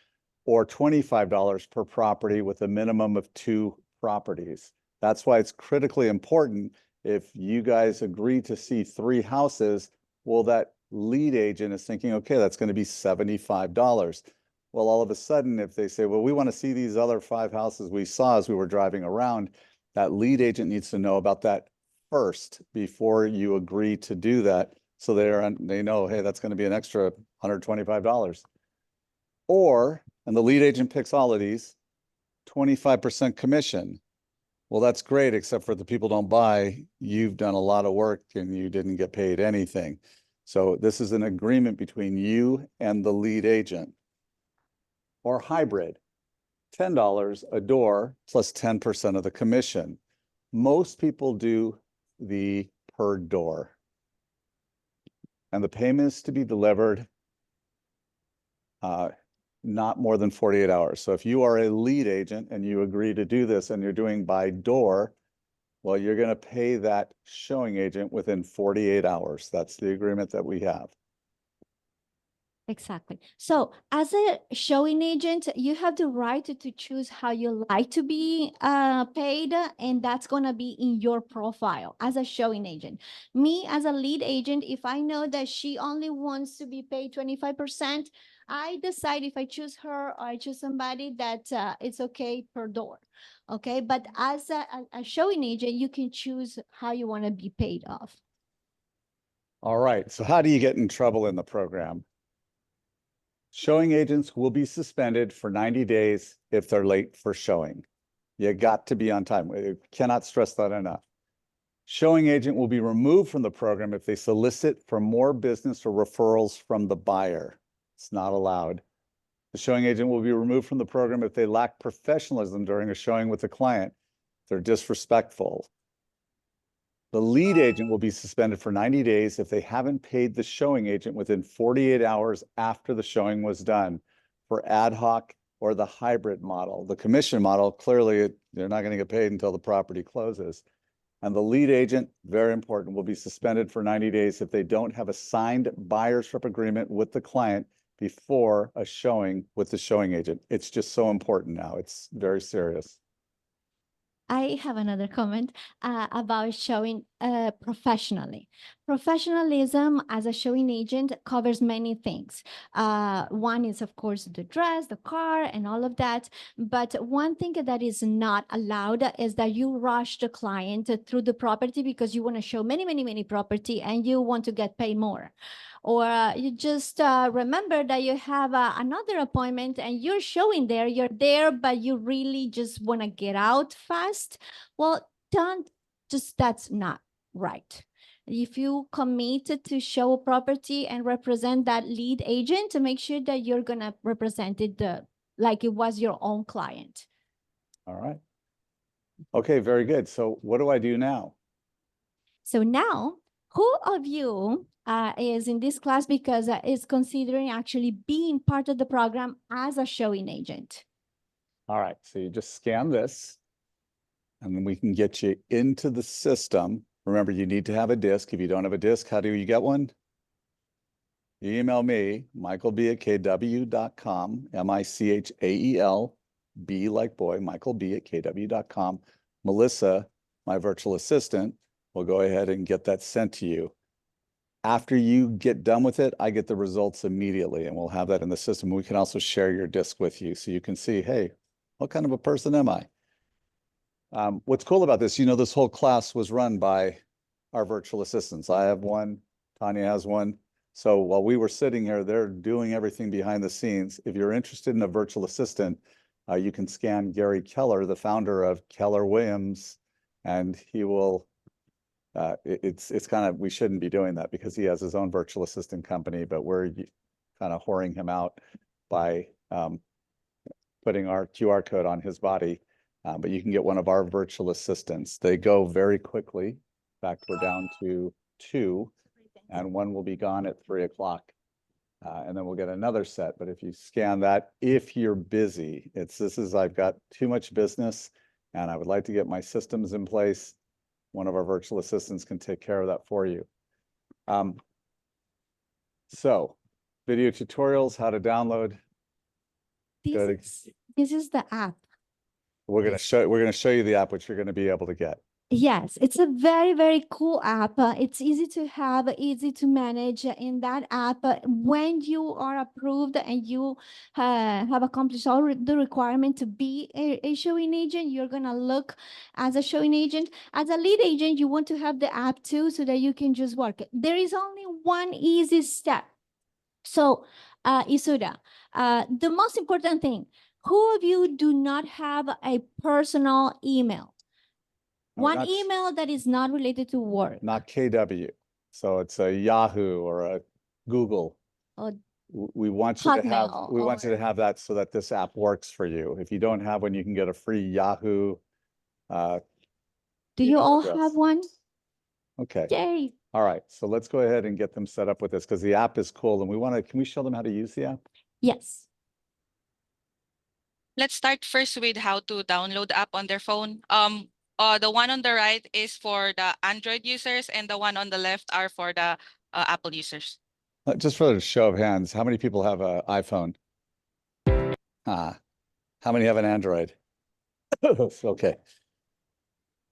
or $25 per property with a minimum of 2 properties. That's why it's critically important. If you guys agree to see 3 houses, well, that lead agent is thinking, okay, that's going to be $75. Well, all of a sudden, if they say, well, we want to see these other 5 houses we saw as we were driving around, that lead agent needs to know about that first before you agree to do that. So they know, hey, that's going to be an extra $125. Or, and the lead agent picks all of these, 25% commission. Well, that's great, except for the people don't buy. You've done a lot of work and you didn't get paid anything. So this is an agreement between you and the lead agent. Or hybrid, $10 a door plus 10% of the commission. Most people do the per door. And the payment is to be delivered not more than 48 hours. So if you are a lead agent and you agree to do this and you're doing by door, well, you're going to pay that showing agent within 48 hours. That's the agreement that we have. Exactly. So as a showing agent, you have the right to choose how you like to be paid, and that's going to be in your profile as a showing agent. Me as a lead agent, if I know that she only wants to be paid 25%, I decide if I choose her or I choose somebody that it's okay per door. Okay. But as a showing agent, you can choose how you want to be paid off. All right. So how do you get in trouble in the program? Showing agents will be suspended for 90 days if they're late for showing. You got to be on time. We cannot stress that enough. Showing agent will be removed from the program if they solicit for more business or referrals from the buyer. It's not allowed. The showing agent will be removed from the program if they lack professionalism during a showing with the client. They're disrespectful. The lead agent will be suspended for 90 days if they haven't paid the showing agent within 48 hours after the showing was done for ad hoc or the hybrid model. The commission model, clearly, they're not going to get paid until the property closes. And the lead agent, very important, will be suspended for 90 days if they don't have a signed buyer's rep agreement with the client before a showing with the showing agent. It's just so important now. It's very serious. I have another comment about showing professionally. Professionalism as a showing agent covers many things. One is, of course, the dress, the car, and all of that. But one thing that is not allowed is that you rush the client through the property because you want to show many property and you want to get paid more. Or you just remember that you have another appointment and you're showing there, you're there, but you really just want to get out fast. Well, that's not right. If you committed to show a property and represent that lead agent, to make sure that you're going to represent it like it was your own client. All right. Okay, very good. So what do I do now? So now, who of you is in this class because is considering actually being part of the program as a showing agent? All right, so you just scan this and then we can get you into the system. Remember, you need to have a disc. If you don't have a disc, how do you get one? You email me, michaelb@kw.com, MICHAEL, like boy, michaelb@kw.com. Melissa, my virtual assistant, will go ahead and get that sent to you. After you get done with it, I get the results immediately and we'll have that in the system. We can also share your disc with you so you can see, hey, what kind of a person am I? What's cool about this, this whole class was run by our virtual assistants. I have one, Tanya has one. So while we were sitting here, they're doing everything behind the scenes. If you're interested in a virtual assistant, you can scan Gary Keller, the founder of Keller Williams, and he will, it's kind of, we shouldn't be doing that because he has his own virtual assistant company, but we're kind of whoring him out by putting our QR code on his body. But you can get one of our virtual assistants. They go very quickly. In fact, we're down to 2, and one will be gone at 3 o'clock. And then we'll get another set. But if you scan that, if you're busy, I've got too much business and I would like to get my systems in place. One of our virtual assistants can take care of that for you. So video tutorials, how to download. This is the app. We're going to show you the app, which you're going to be able to get. Yes, it's a very cool app. It's easy to have, easy to manage in that app. When you are approved and you have accomplished all the requirement to be a showing agent, you're going to look as a showing agent. As a lead agent, you want to have the app too so that you can just work. There is only one easy step. So, Isuda, the most important thing, who of you do not have a personal email? One not- email that is not related to work. Not KW. So it's a Yahoo or a Google. Or We want you to have, Hotmail we want you to or- have that so that this app works for you. If you don't have one, you can get a free Yahoo. Do you email all address. have one? Okay. Yay. All right. So let's go ahead and get them set up with this because the app is cool and we want to, can we show them how to use the app? Yes. Let's start first with how to download the app on their phone. The one on the right is for the Android users, and the one on the left are for the Apple users. Just for a show of hands, how many people have an iPhone? How many have an Android? Okay.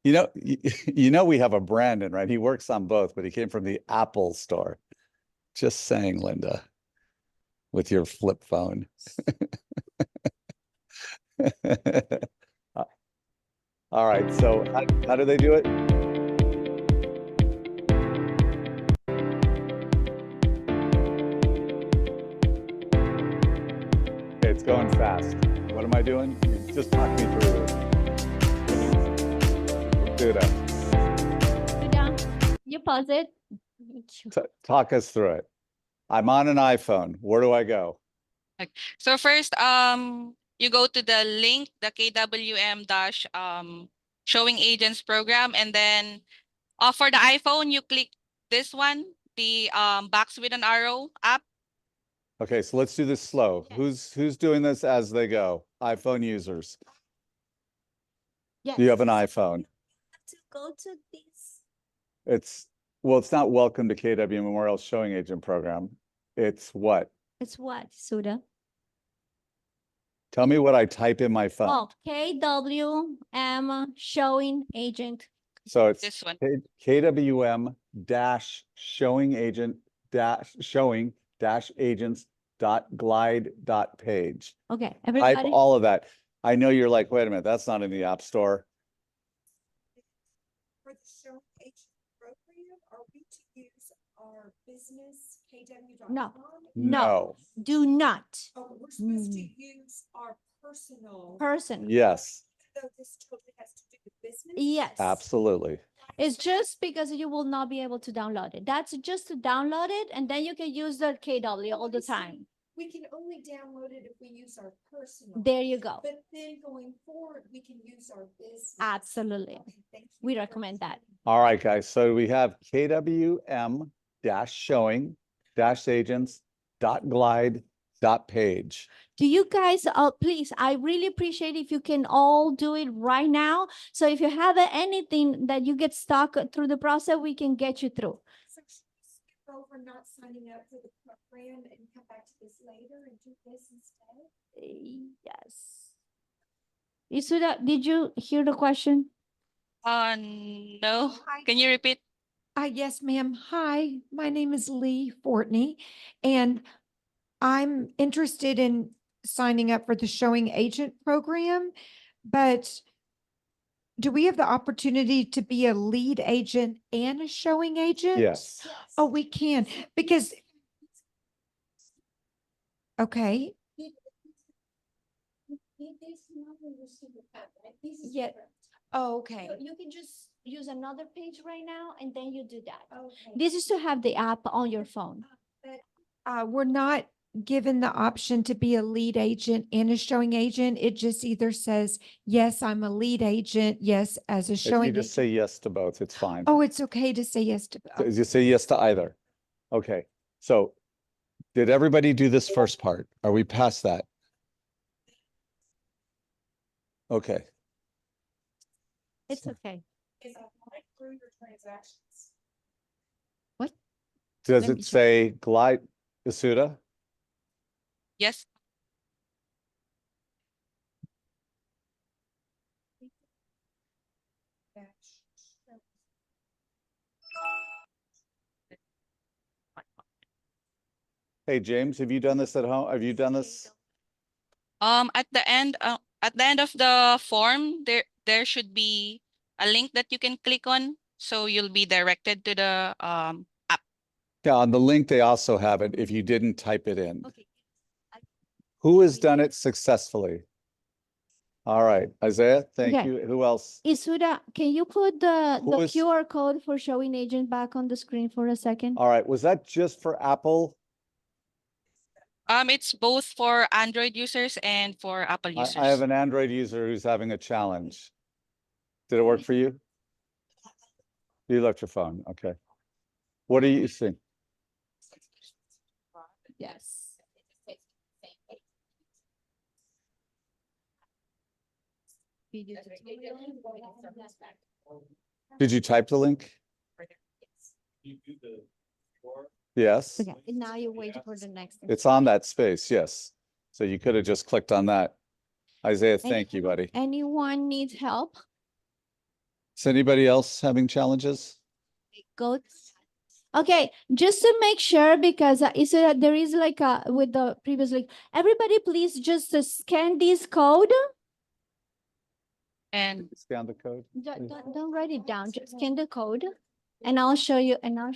You know we have a Brandon, right? He works on both, but he came from the Apple store. Just saying, Linda, with your flip phone. All right, so how do they do it? Okay, it's going fast. What am I doing? You just talk me through it. Do that. You pause it. Talk us through it. I'm on an iPhone. Where do I go? So first, you go to the link, the KWM showing agents program, and then for the iPhone, you click this one, the box with an arrow app. Okay, so let's do this slow. Yes. Who's doing this as they go? iPhone users. Yes. Do you have an iPhone? To go to these. It's not welcome to KW Memorial Showing Agent Program. It's what? It's what, Suda? Tell me what I type in my phone. Oh, KWM showing agent. So it's This one. KWM dash showing agent dash showing dash agents dot glide dot page. Okay, Type everybody. all of that. I know you're like, wait a minute, that's not in the App Store. For the show agent program, are we to use our business KW.com? No. No. Do not. Oh, we're supposed to use our personal. Person. Yes, Though this totally has to do with business? Yes. absolutely. It's just because you will not be able to download it. That's just to download it and then you can use the KW all the I see. time. We can only download it if we use our personal. There you go. But then going forward, we can use our business. Absolutely. Okay, thank you We for recommend that. All right, guys. So we have KWM dash showing dash agents dot glide dot page. Do you guys, please, I really appreciate if you can all do it right now. So if you have anything that you get stuck through the process, we can get you through. So should we skip over not signing up for the program and come back to this later and do this instead? Yes. Isuda, did you hear the question? No. Can you repeat? Yes, ma'am. Hi, my name is Lee Fortney, and I'm interested in signing up for the showing agent program, but do we have the opportunity to be a lead agent and a showing agent? Yes. Oh, we can, because, okay, Yeah. oh, okay. You can just use another page right now and then you do that. Okay. This is to have the app on your phone. We're not given the option to be a lead agent and a showing agent. It just either says, yes, I'm a lead agent, yes, as a If you showing just agent. say yes to both, it's fine. Oh, it's okay to say yes to. So you say yes to either. Okay, so did everybody do this first part? Are we past that? Okay, It's okay. Is applied through your transactions. does Let me it check. say glide, Isuda? Yes. Hey, James, have you done this at home? Have you done this? At the end of the form, there should be a link that you can click on, so you'll be directed to the app. Yeah, on the link, they also have it if you didn't type it in. Okay. Who has done it successfully? All right, Isaiah, thank Okay. you. Who else? Isuda, can you put the Who is- QR code for showing agent back on the screen for a second? All right, was that just for Apple? It's both for Android users and for Apple users. I have an Android user who's having a challenge. Did it work for you? You left your phone, okay. What are you seeing? Yes. Did you type the link? You do the or Yes, Okay, now you wait for the next. it's on that space, yes. So you could have just clicked on that. Isaiah, thank you, buddy. Anyone needs help? Is anybody else having challenges? Go. Okay, just to make sure, because there is like a, with the previous link, everybody please just scan this code. And Scan the code. Don't write it down, just scan the code. And I'll show you, how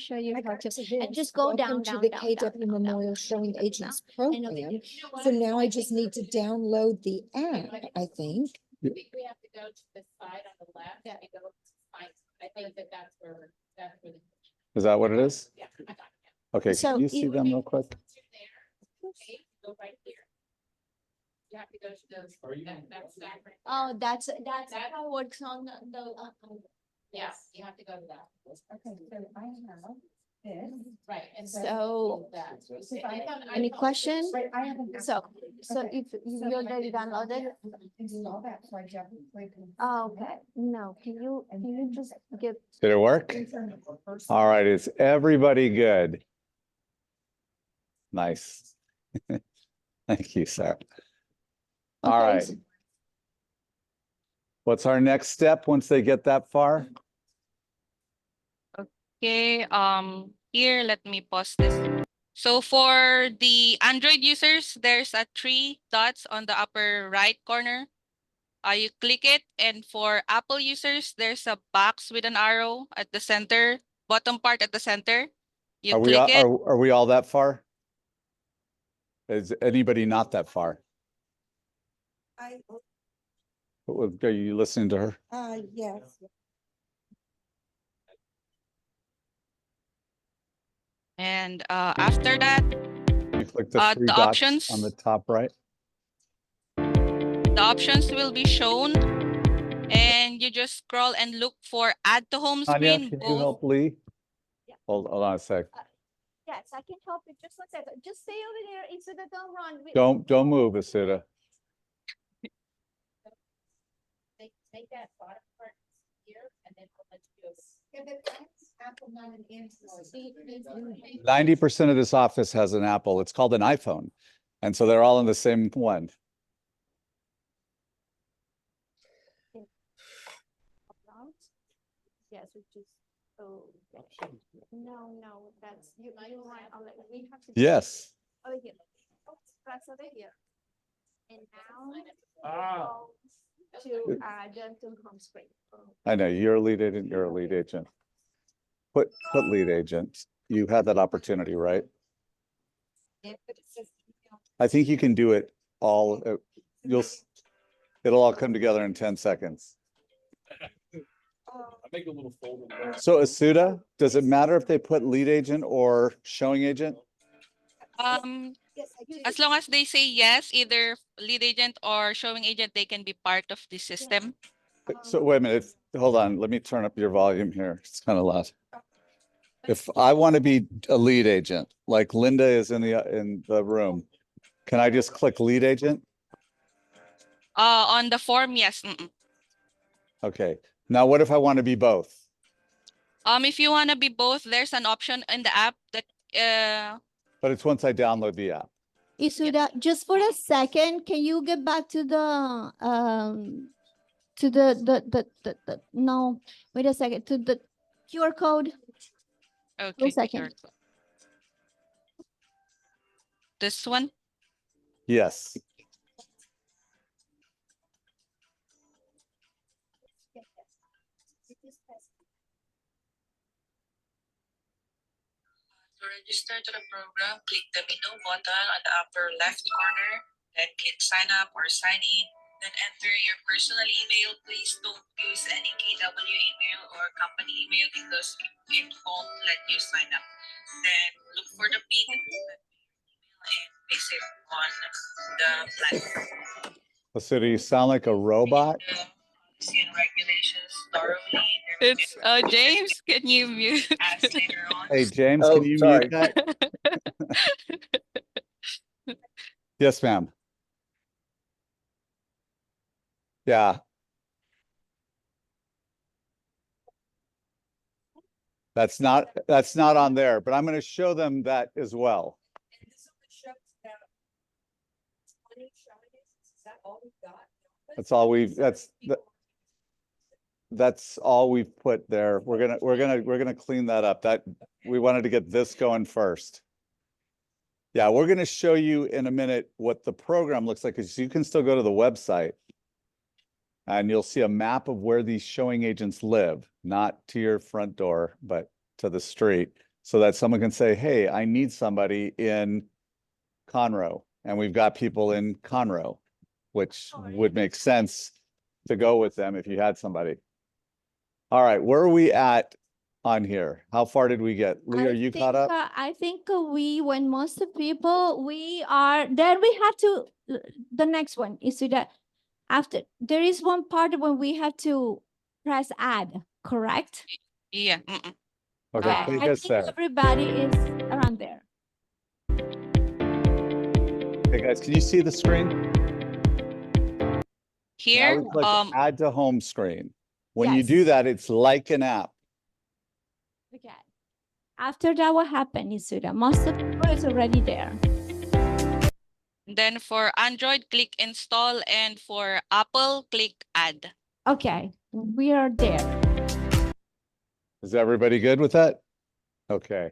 to, and just go down, Welcome to down, the down, KW down, down, Memorial down, Showing down, Agents down. Program. So now I just need to download the app, I think. We have to go to the side on the left and go to find, I think that's where the. Is that what it is? Yeah, I got it. Okay, So can you see them real quick? To there, okay, go right here. You have to go to those, that's that. right Oh, that's That's- how it works on the. Yes, you have to go to that. Okay, so I have this. Right, and So, that. any questions? Right, I haven't. So if So you already downloaded? Install that, so I definitely can. Oh, okay, no, can you just give, Did it work? All right, is everybody good? Nice. Thank you, Sarah. All Okay, right. What's our next step once they get that far? okay, here, let me pause this. So for the Android users, there's a 3 dots on the upper right corner. You click it, and for Apple users, there's a box with an arrow at the center, bottom part at the center. You Are we, click it. are we all that far? Is anybody not that far? Are you listening to her? Yes. And after that, You click the three the dots options. on the top right. the options will be shown, and you just scroll and look for add to home Tanya, screen. can you both. help Lee? Yeah. Hold on a sec. yes, I can help you, just 1 second, just stay over there, so that don't run. Don't move, Asita. Make that bottom part here and then we'll let you go. Yeah, but that's Apple, not an Android. 90% of this office has an Apple. It's called an iPhone. And so they're all in the same one. Yes, which is, oh, no, that's, you're right, we have to. Yes. Over here, press over here. And now. Ah. To add to home screen. I know you're a lead agent, you're a lead agent. Put lead agent. You had that opportunity, right? I think you can do it all. It'll all come together in 10 seconds. I make a little folder. So Asuda, does it matter if they put lead agent or showing agent? As long as they say yes, either lead agent or showing agent, they can be part of the system. So wait a minute, hold on, let me turn up your volume here. It's kind of loud. If I want to be a lead agent, like Linda is in the room, can I just click lead agent? On the form, yes. Okay, now what if I want to be both? If you want to be both, there's an option in the app that But it's once I download the app. Isuda, just for a second, can you get back to the no, wait a second, to the QR code? okay, second. QR code. This one. Yes. To register to the program, click the menu button on the upper left corner, then click sign up or sign in, then enter your personal email. Please don't use any KW email or company email because it won't let you sign up. Then look for the pin and paste it on the platform. So do you sound like a robot? The policy and regulations thoroughly. It's James, can you mute? As later on. Hey, James, Oh, can you sorry. mute that? Yes, ma'am. Yeah. That's not on there, but I'm going to show them that as well. And this only shows that 20 showing agents, is that all we've got? That's all that's all we've put there. We're gonna clean that up. That we wanted to get this going first. Yeah, we're gonna show you in a minute what the program looks like, because you can still go to the website and you'll see a map of where these showing agents live, not to your front door, but to the street, so that someone can say, hey, I need somebody in Conroe, and we've got people in Conroe, which would make sense to go with them if you had somebody. All right, where are we at on here? How far did we get? Lee, are you caught up? I think we, when most of people, we are, then we have to, the next one is to that after, there is one part when we have to press add, correct? Yeah. Mm-mm. Okay, take I us think there. everybody is around there. Hey guys, can you see the screen? Now Here, we click add to home screen. When you do Yes. that, it's like an app. Okay. After that, what happened is that most of people is already there. then for Android, click install, and for Apple, click add. Okay, we are there. Is everybody good with that? Okay.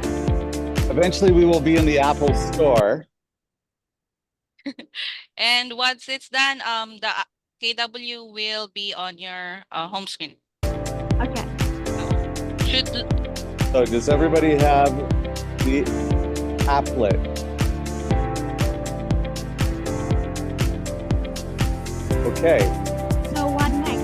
Eventually we will be in the Apple store. And once it's done, the KW will be on your home screen. Okay. Should So does everybody have the applet? Okay. So what next?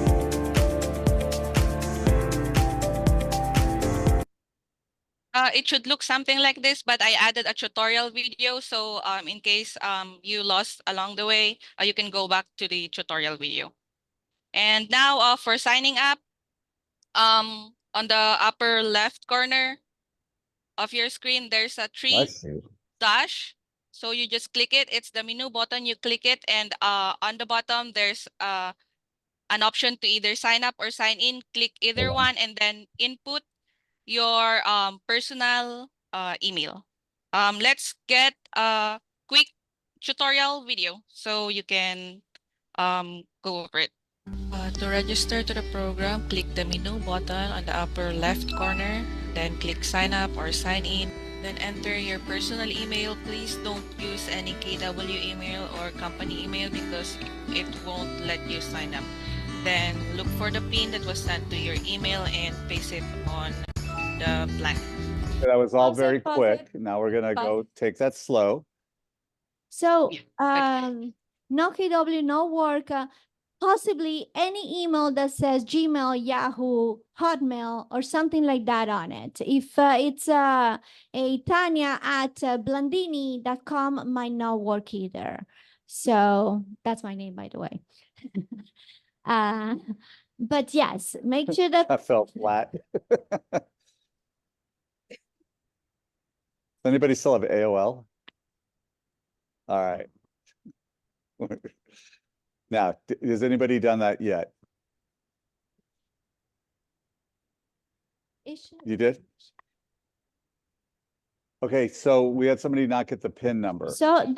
it should look something like this, but I added a tutorial video. So in case you lost along the way, you can go back to the tutorial video. And now for signing up, on the upper left corner of your screen, there's a I 3 see. dash. So you just click it. It's the menu button. You click it, and on the bottom there's an option to either sign up or sign in. Click either Hold on. one, and then input your personal email. Let's get a quick tutorial video so you can go over it. To register to the program, click the menu button on the upper left corner, then click sign up or sign in, then enter your personal email. Please don't use any KW email or company email because it won't let you sign up. Then look for the pin that was sent to your email and paste it on the blank. That was all Pause it, very pause quick. it. Now we're gonna Pause. go take that slow. So, Yeah, no KW, no work, possibly any email that says Gmail, Yahoo, Hotmail, or something like that on it. If it's a Tanya at blandini.com, might not work either. So that's my name, by the way. But yes, make sure that That fell flat. Does anybody still have AOL? All right. Now, has anybody done that yet? it should- You did? Okay, so we had somebody not get the PIN number. So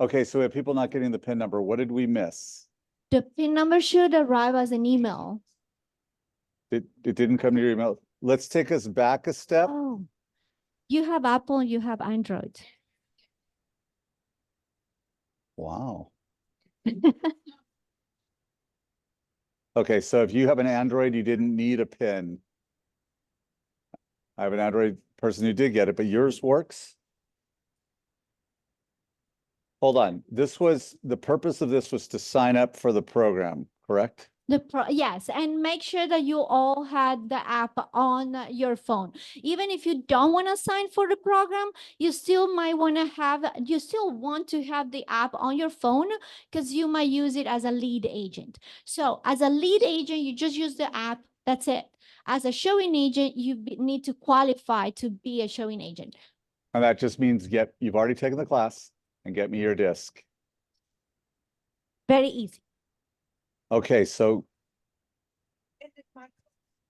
Okay, so we have people not getting the PIN number. What did we miss? the PIN number should arrive as an email. It didn't come to your email. Let's take us back a step. Oh, you have Apple, you have Android. Wow. Okay, so if you have an Android, you didn't need a PIN. I have an Android person who did get it, but yours works? Hold on. The purpose of this was to sign up for the program, correct? Yes, and make sure that you all had the app on your phone. Even if you don't want to sign for the program, you still want to have the app on your phone because you might use it as a lead agent. So as a lead agent, you just use the app. That's it. As a showing agent, you need to qualify to be a showing agent. And that just means you've already taken the class and get me your disc. Very easy. Okay, so And then Michael,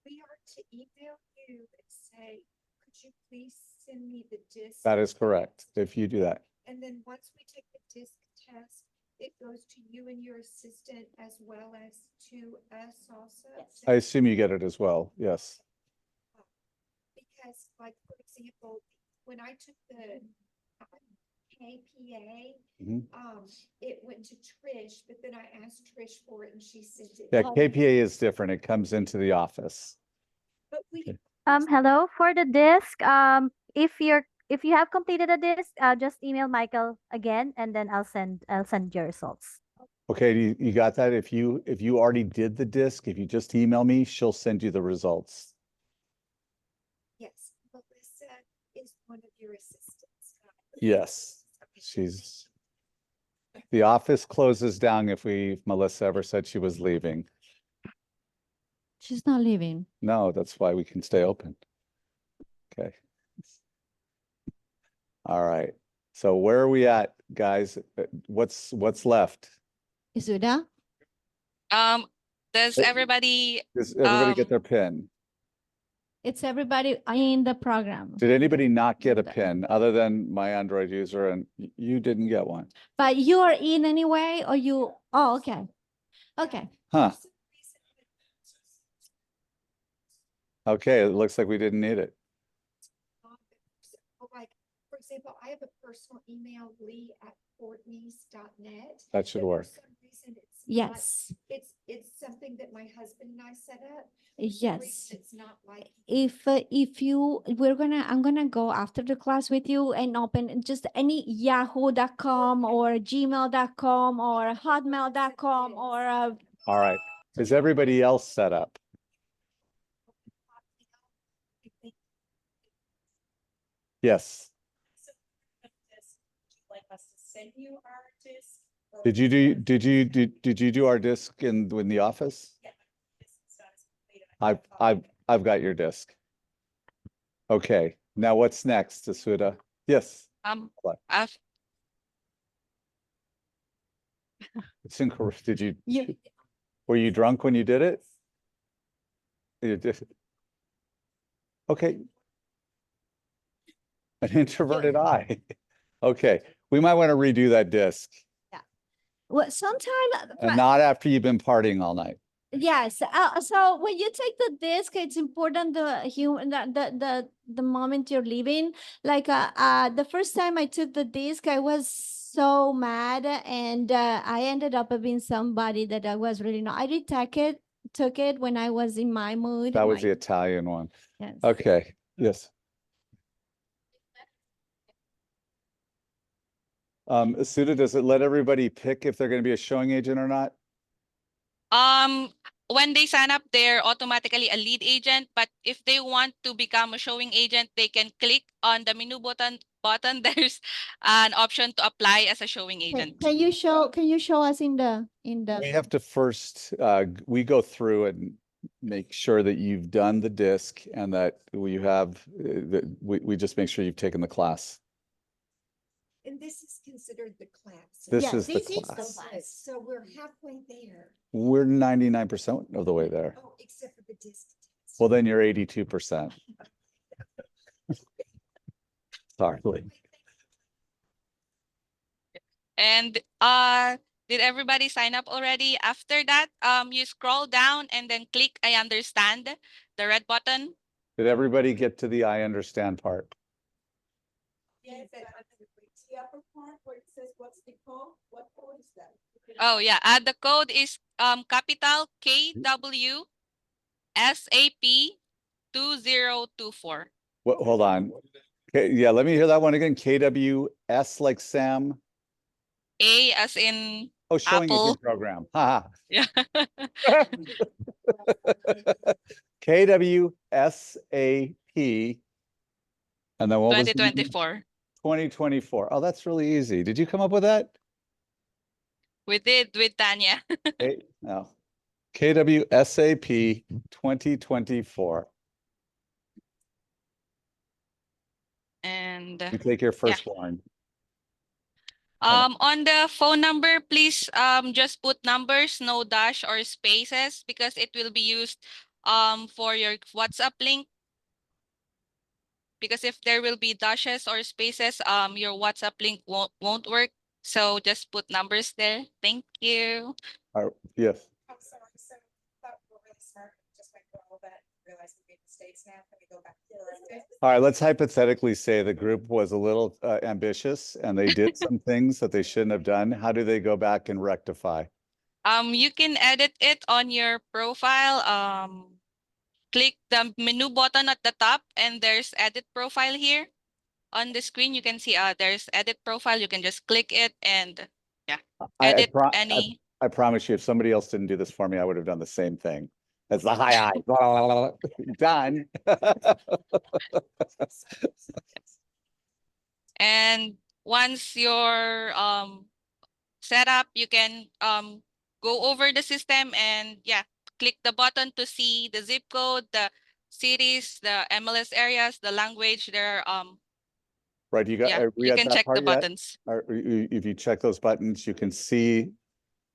we are to email you and say, could you please send me the disc? that is correct. If you do that. And then once we take the disc test, it goes to you and your assistant as well as to us also. Yes. I assume you get it as well. Yes. Because like, for example, when I took the KPA, Mhm. it went to Trish, but then I asked Trish for it and she sent it. Yeah, KPA is different. It comes into the office. But we, Hello, for the disc, if you have completed a disc, just email Michael again and then I'll send your results. Okay, you got that? If you already did the disc, if you just email me, she'll send you the results. yes, Melissa is one of your assistants. Yes. The office closes down if Melissa ever said she was leaving. She's not leaving. No, that's why we can stay open. Okay. All right. So where are we at, guys? What's left? Isuda? Does everybody Does everybody get their pin? It's everybody in the program. Did anybody not get a pin other than my Android user, and you didn't get one? But you are in anyway, or you, oh, okay. Okay. Huh. Okay, it looks like we didn't need it. Like, for example, I have a personal email, lee@fortneys.net. That should work. For some reason, it's Yes. not, it's something that my husband and I set up. Yes. It's not like. If you, I'm gonna go after the class with you and open just any yahoo.com or gmail.com or hotmail.com or All right. Is everybody else set up? Yes. Like us to send you our disc? Did you do our disc in the office? I've got your disc. Okay. Now what's next, Asuda? Yes. What? It's incorrect. Were you drunk when you did it? You did. Okay. An introverted eye. Okay. We might want to redo that disc. well, sometime. And not after you've been partying all night. Yes. So when you take the disc, it's important the moment you're leaving. Like the first time I took the disc, I was so mad, and I ended up being somebody that I was really not. I did took it when I was in my mood. That was the Italian one. Yes. Okay. Yes. Asuda, does it let everybody pick if they're going to be a showing agent or not? When they sign up, they're automatically a lead agent, but if they want to become a showing agent, they can click on the menu button. There's an option to apply as a showing agent. Can you show us in the We have to first we go through and make sure that you've done the disc and that you have we just make sure you've taken the class. And this is considered the class. This is the class. So we're halfway there. We're 99% of the way there. Oh, except for the disc test. Well, then you're 82%. Sorry. And did everybody sign up already? After that, you scroll down and then click I understand, the red button. Did everybody get to the I understand part? Yes, the upper part where it says what's the code? What code is that? Oh yeah, the code is capital KW SAP 2024. hold on. Okay, yeah, let me hear that one again. KWS like Sam. A as in Oh, showing Apple. agent program. Ha. Yeah. KWSAP. And then what was the name? 2024. 2024. Oh, that's really easy. Did you come up with that? We did with Tanya. No. KWSAP 2024. And You take your firstborn. on the phone number, please just put numbers, no dash or spaces, because it will be used for your WhatsApp link. Because if there will be dashes or spaces, your WhatsApp link won't work. So just put numbers there. Thank you. Yes. I'm sorry, so that we're really smart, just went through all that, realize we made mistakes now, can we go back to the All right, let's hypothetically say the group was a little ambitious and they did some things that they shouldn't have done. How do they go back and rectify? You can edit it on your profile. Click the menu button at the top and there's edit profile here. On the screen, you can see there's edit profile. You can just click it and edit any. I promise you, if somebody else didn't do this for me, I would have done the same thing. That's the high eye. Done. And once you're set up, you can go over the system and click the button to see the zip code, the cities, the MLS areas, the language. There Right, you got, are we you at can that check the part yet? buttons. If you check those buttons, you can see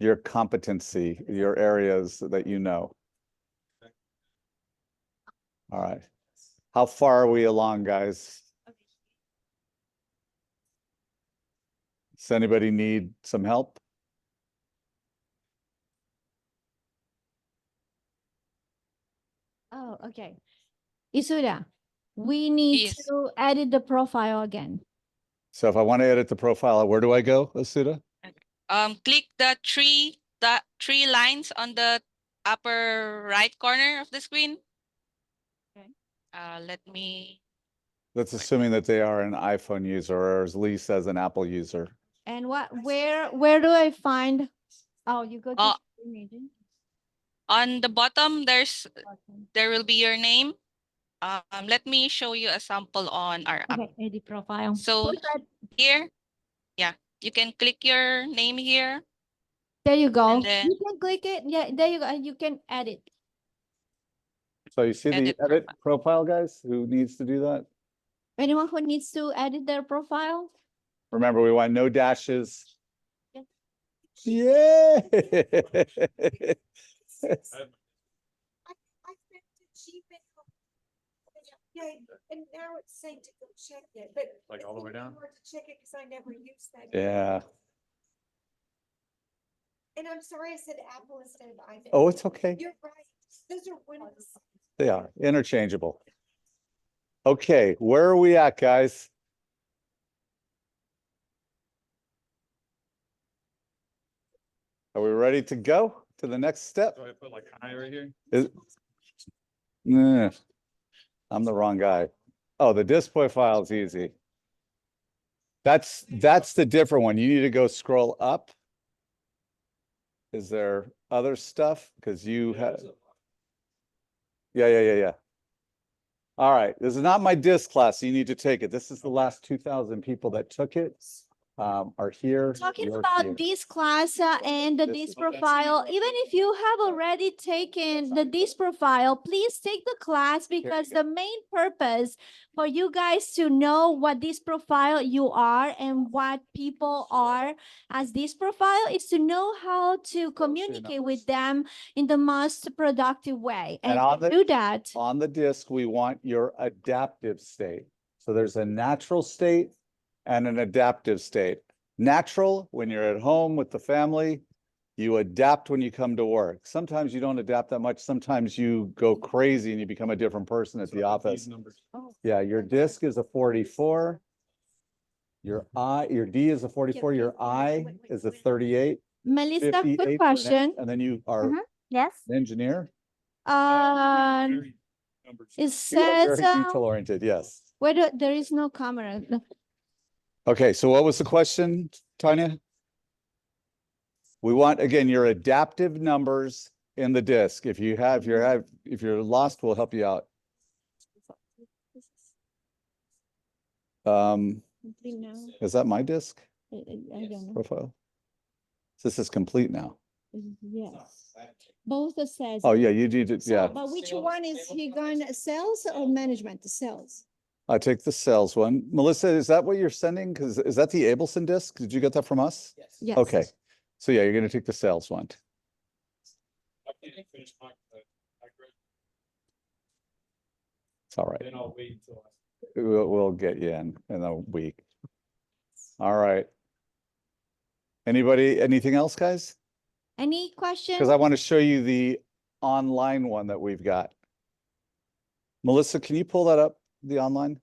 your competency, your areas that you know. All right. How far are we along, guys? Does anybody need some help? Oh, okay. Isuda, we need Yes. to edit the profile again. So if I want to edit the profile, where do I go, Asuda? Click the three lines on the upper right corner of the screen. Okay. Let me. That's assuming that they are an iPhone user or as Lee says, an Apple user. And where do I find? Oh, you go to imaging. On the bottom, there will be your name. Let me show you a sample on our app. Okay, edit profile. So here, you can click your name here. There you go. And then You can click it. Yeah, there you go. And you can edit. So you see the Edit edit profile, guys? Who needs to do that? Anyone who needs to edit their profile? Remember, we want no dashes. Yeah. Yeah. I sent a Gmail. Yeah, and now it's saying to go check it, but. Like it's all the way really down? hard to check it because I never use that. Yeah. And I'm sorry I said Apple instead of iPhone. Oh, it's okay. You're right. Those are one of the. They are interchangeable. Okay, where are we at, guys? Are we ready to go to the next step? Do I put like hi right here? Nah, I'm the wrong guy. Oh, the display file is easy. That's the different one. You need to go scroll up. Is there other stuff? Because you have. Yeah. All right, this is not my disc class. So you need to take it. This is the last 2,000 people that took it. Are here. Talking you're about here. this class and the this profile, even if you have already taken the this profile, please take the class because the main purpose for you guys to know what this profile you are and what people are as this profile is to know how to communicate with them in the most productive way. And on to do that, on the disc, we want your adaptive state. So there's a natural state and an adaptive state. Natural, when you're at home with the family, you adapt when you come to work. Sometimes you don't adapt that much. Sometimes you go crazy and you become a different person at the office. Yeah, your disc is a 44. Your D is a 44. Your I is a 38. Melissa, quick 58 question. And then you are Yes. an engineer. It You are says very detail oriented, yes. Where there is no camera. Okay, so what was the question, Tanya? We want, again, your adaptive numbers in the disk. If you're lost, we'll help you out. Complete now. Is that my disk I don't know. profile? This is complete now. Yes. Both the says. Oh, yeah, you need to, So, yeah. but which one is he going, sales or management? The sales. I take the sales one. Melissa, is that what you're sending? Because is that the Abelson disk? Did you get that from us? Yes. Okay. So yeah, you're gonna take the sales one. I can't finish my, I grade, It's all right. then I'll wait until We'll get you in a week. All right. Anybody, anything else, guys? Any question? Because I want to show you the online one that we've got. Melissa, can you pull that up, the online?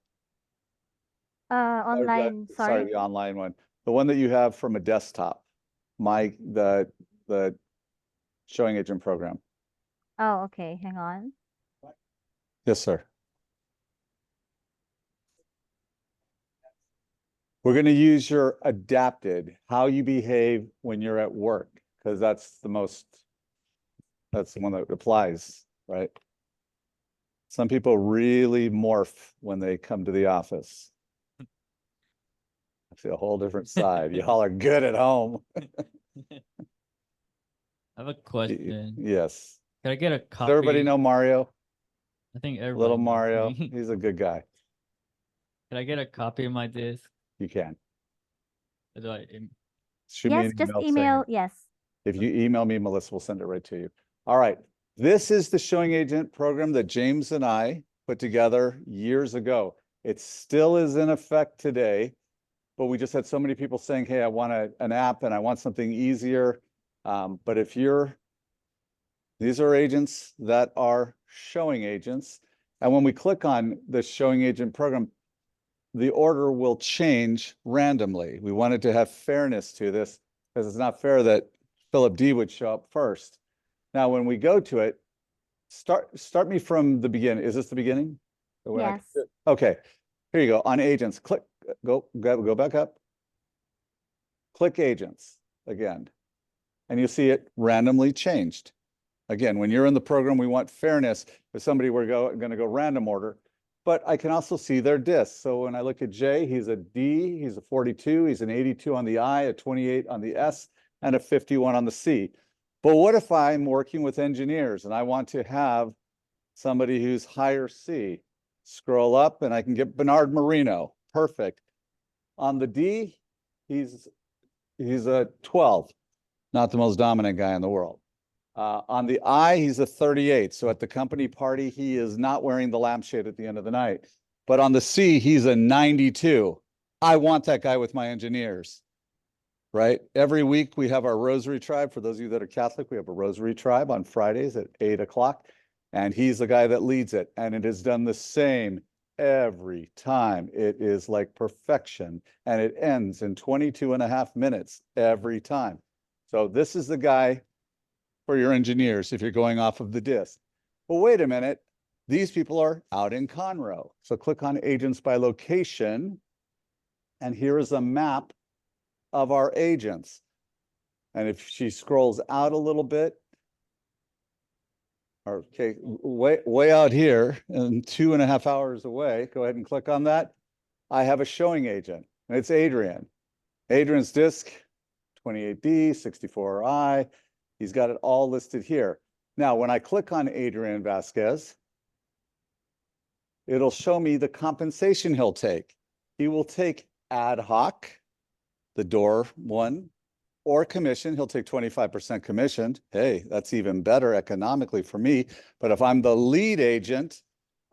Or Online, sorry. the online one. The one that you have from a desktop. The showing agent program. Oh, okay. Hang on. Yes, sir. We're going to use your adapted, how you behave when you're at work, because that's the one that applies, right? Some people really morph when they come to the office. I see a whole different side. Y'all are good at home. I have a question. Yes. Can I get a Does copy? everybody know Mario? I think everybody Little knows Mario. me. He's a good guy. Can I get a copy of my disc? You can. Do I, Shoot me Yes, an just email saying email. it. Yes. If you email me, Melissa will send it right to you. All right. This is the showing agent program that James and I put together years ago. It still is in effect today, but we just had so many people saying, hey, I want an app and I want something easier. But if these are agents that are showing agents. And when we click on the showing agent program, the order will change randomly. We wanted to have fairness to this because it's not fair that Philip D would show up first. Now, when we go to it, start me from the beginning. Is this the beginning? Yes. Okay, here you go. On agents, click, go back up. Click agents again, and you see it randomly changed. Again, when you're in the program, we want fairness. If somebody were going to go random order, but I can also see their discs. So when I look at Jay, he's a D, he's a 42, he's an 82 on the I, a 28 on the S, and a 51 on the C. But what if I'm working with engineers and I want to have somebody who's higher C? Scroll up and I can get Bernard Marino. Perfect. On the D, he's a 12, not the most dominant guy in the world. On the I, he's a 38. So at the company party, he is not wearing the lampshade at the end of the night. But on the C, he's a 92. I want that guy with my engineers, right? Every week we have our Rosary Tribe. For those of you that are Catholic, we have a Rosary Tribe on Fridays at 8 o'clock. And he's the guy that leads it. And it is done the same every time. It is like perfection. And it ends in 22.5 minutes every time. So this is the guy for your engineers if you're going off of the disk. Well, wait a minute. These people are out in Conroe. So click on agents by location. And here is a map of our agents. And if she scrolls out a little bit, okay, way out here and 2.5 hours away, go ahead and click on that. I have a showing agent and it's Adrian. Adrian's disk, 28D, 64I. He's got it all listed here. Now, when I click on Adrian Vasquez, it'll show me the compensation he'll take. He will take ad hoc, the door one, or commission. He'll take 25% commission. Hey, that's even better economically for me. But if I'm the lead agent,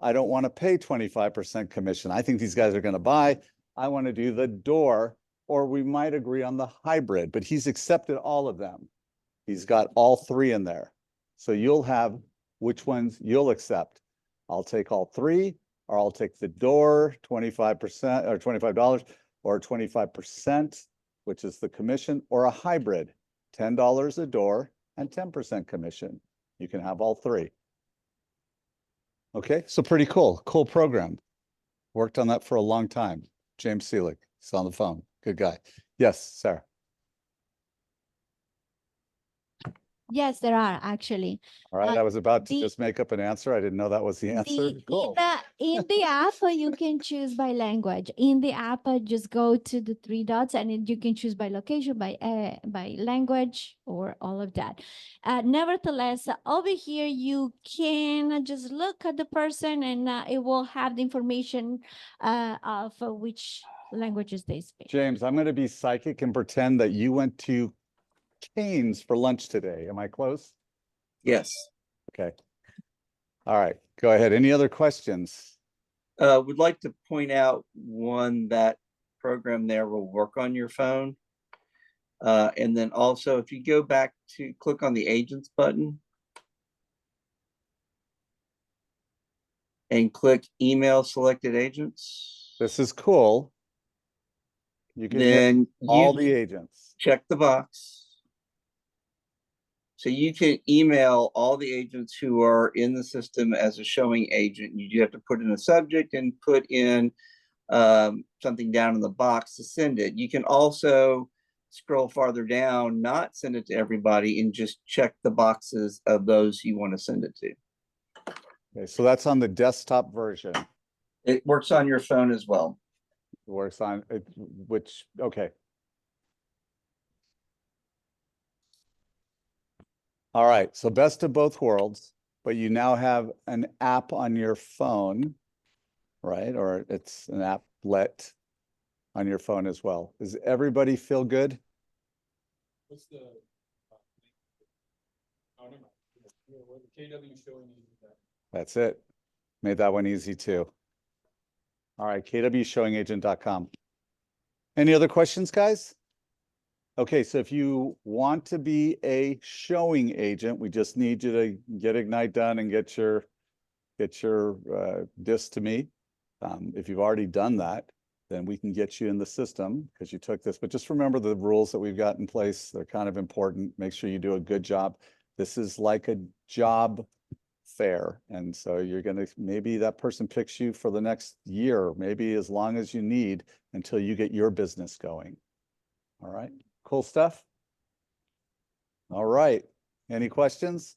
I don't want to pay 25% commission. I think these guys are going to buy. I want to do the door, or we might agree on the hybrid, but he's accepted all of them. He's got all three in there. So you'll have which ones you'll accept. I'll take all three, or I'll take the door, 25% or $25, or 25%, which is the commission, or a hybrid, $10 a door and 10% commission. You can have all three. Okay, so pretty cool program. Worked on that for a long time. James Seelig, he's on the phone. Good guy. Yes, Sarah. Yes, there are actually. All right, I was about to the- just make up an answer. I didn't know that was the answer. Cool. In the app, you can choose by language. In the app, just go to the three dots and you can choose by location, by language, or all of that. Nevertheless, over here, you can just look at the person and it will have the information of which languages they speak. James, I'm going to be psychic and pretend that you went to Cane's for lunch today. Am I close? Yes. Okay. All right, go ahead. Any other questions? Would like to point out one, that program there will work on your phone. And then also, if you go back to click on the agents button and click email selected agents, This is cool. You can hit then all you the agents. check the box. So you can email all the agents who are in the system as a showing agent. You do have to put in a subject and put in something down in the box to send it. You can also scroll farther down, not send it to everybody, and just check the boxes of those you want to send it to. Okay, so that's on the desktop version. It works on your phone as well. It works on it, which, okay. All right, so best of both worlds, but you now have an app on your phone, right? Or it's an applet on your phone as well. Does everybody feel good? What's the? Oh, never mind. What the KW showing you that? That's it. Made that one easy too. All right, kwshowingagent.com. Any other questions, guys? Okay, so if you want to be a showing agent, we just need you to get Ignite done and get your disc to me. If you've already done that, then we can get you in the system because you took this. But just remember the rules that we've got in place. They're kind of important. Make sure you do a good job. This is like a job fair. And so you're going to, maybe that person picks you for the next year, maybe as long as you need until you get your business going. All right. Cool stuff. All right. Any questions?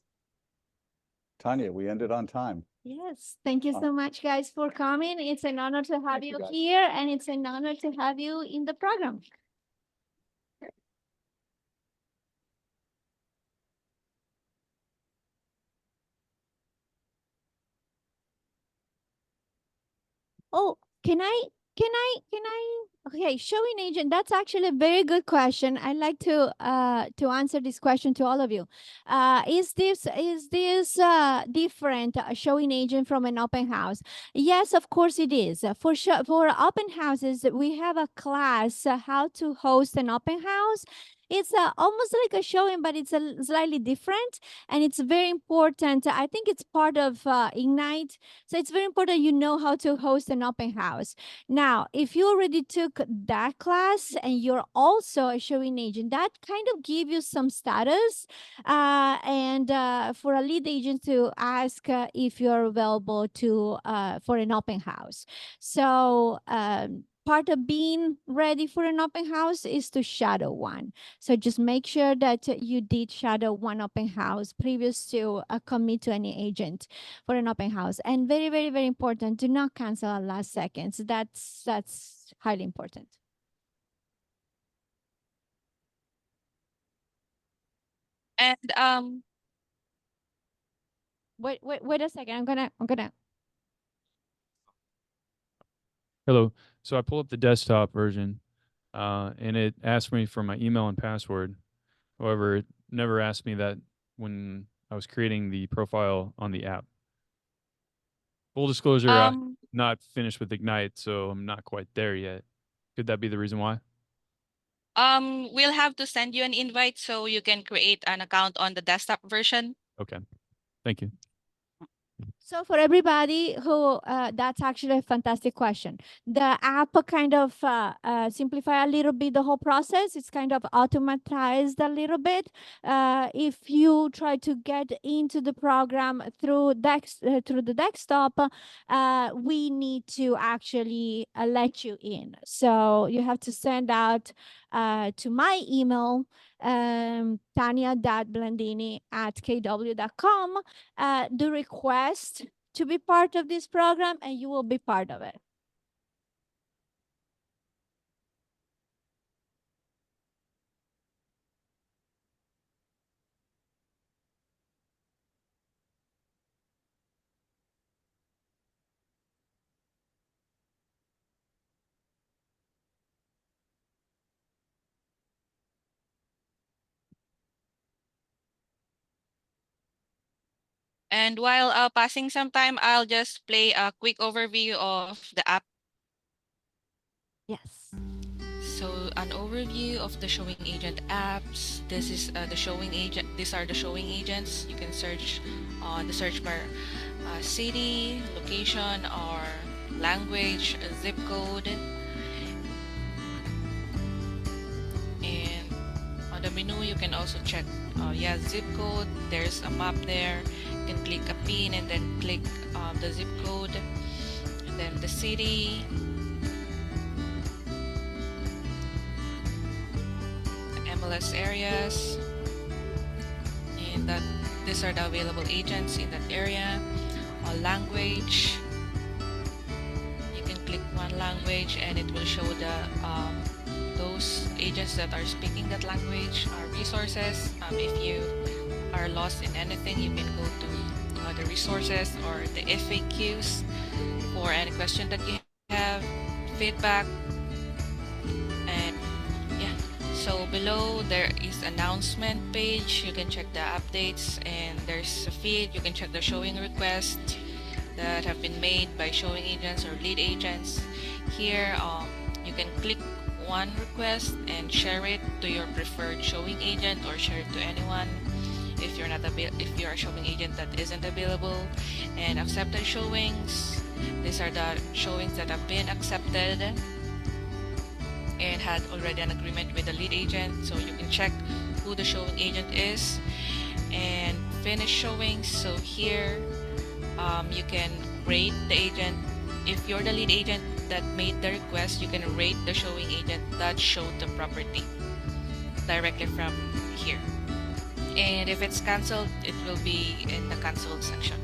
Tanya, we ended on time. Yes, thank you so much, guys, for coming. It's an honor to have you here, and it's an honor to have you in the program. Oh, okay, showing agent, that's actually a very good question. I'd like to answer this question to all of you. Is this different showing agent from an open house? Yes, of course it is. For open houses, we have a class how to host an open house. It's almost like a showing, but it's slightly different, and it's very important. I think it's part of Ignite, so it's very important you know how to host an open house. Now, if you already took that class and you're also a showing agent, that kind of give you some status, and for a lead agent to ask if you're available to for an open house. So part of being ready for an open house is to shadow one. So just make sure that you did shadow one open house previous to commit to any agent for an open house. And very, very, very important, do not cancel at last seconds. That's highly important. And wait a second. I'm gonna Hello. So I pull up the desktop version, and it asked me for my email and password. However, it never asked me that when I was creating the profile on the app. Full disclosure, I'm not finished with Ignite, so I'm not quite there yet. Could that be the reason why? we'll have to send you an invite so you can create an account on the desktop version. Okay. Thank you. So for everybody who, that's actually a fantastic question. The app kind of simplify a little bit the whole process. It's kind of automatized a little bit. If you try to get into the program through through the desktop, we need to actually let you in. So you have to send out to my email, tanya.blandini@kw.com, the request to be part of this program, and you will be part of it. And while passing some time, I'll just play a quick overview of the app. Yes. So an overview of the showing agent apps. This is the showing agent. These are the showing agents. You can search on the search bar, city, location, or language, zip code. And on the menu, you can also check, zip code. There's a map there. You can click a pin and then click the zip code, and then the city, MLS areas, and that these are the available agents in that area. Language, you can click one language and it will show the those agents that are speaking that language. Resources, if you are lost in anything, you can go to the resources or the FAQs for any question that you have, feedback. And yeah, so below there is announcement page. You can check the updates, and there's a feed. You can check the showing requests that have been made by showing agents or lead agents. Here you can click one request and share it to your preferred showing agent, or share it to anyone if you're not if you're a showing agent that isn't available. And accepted showings, these are the showings that have been accepted and had already an agreement with the lead agent, so you can check who the showing agent is. And finish showings, so here you can rate the agent. If you're the lead agent that made the request, you can rate the showing agent that showed the property directly from here. And if it's canceled, it will be in the canceled section.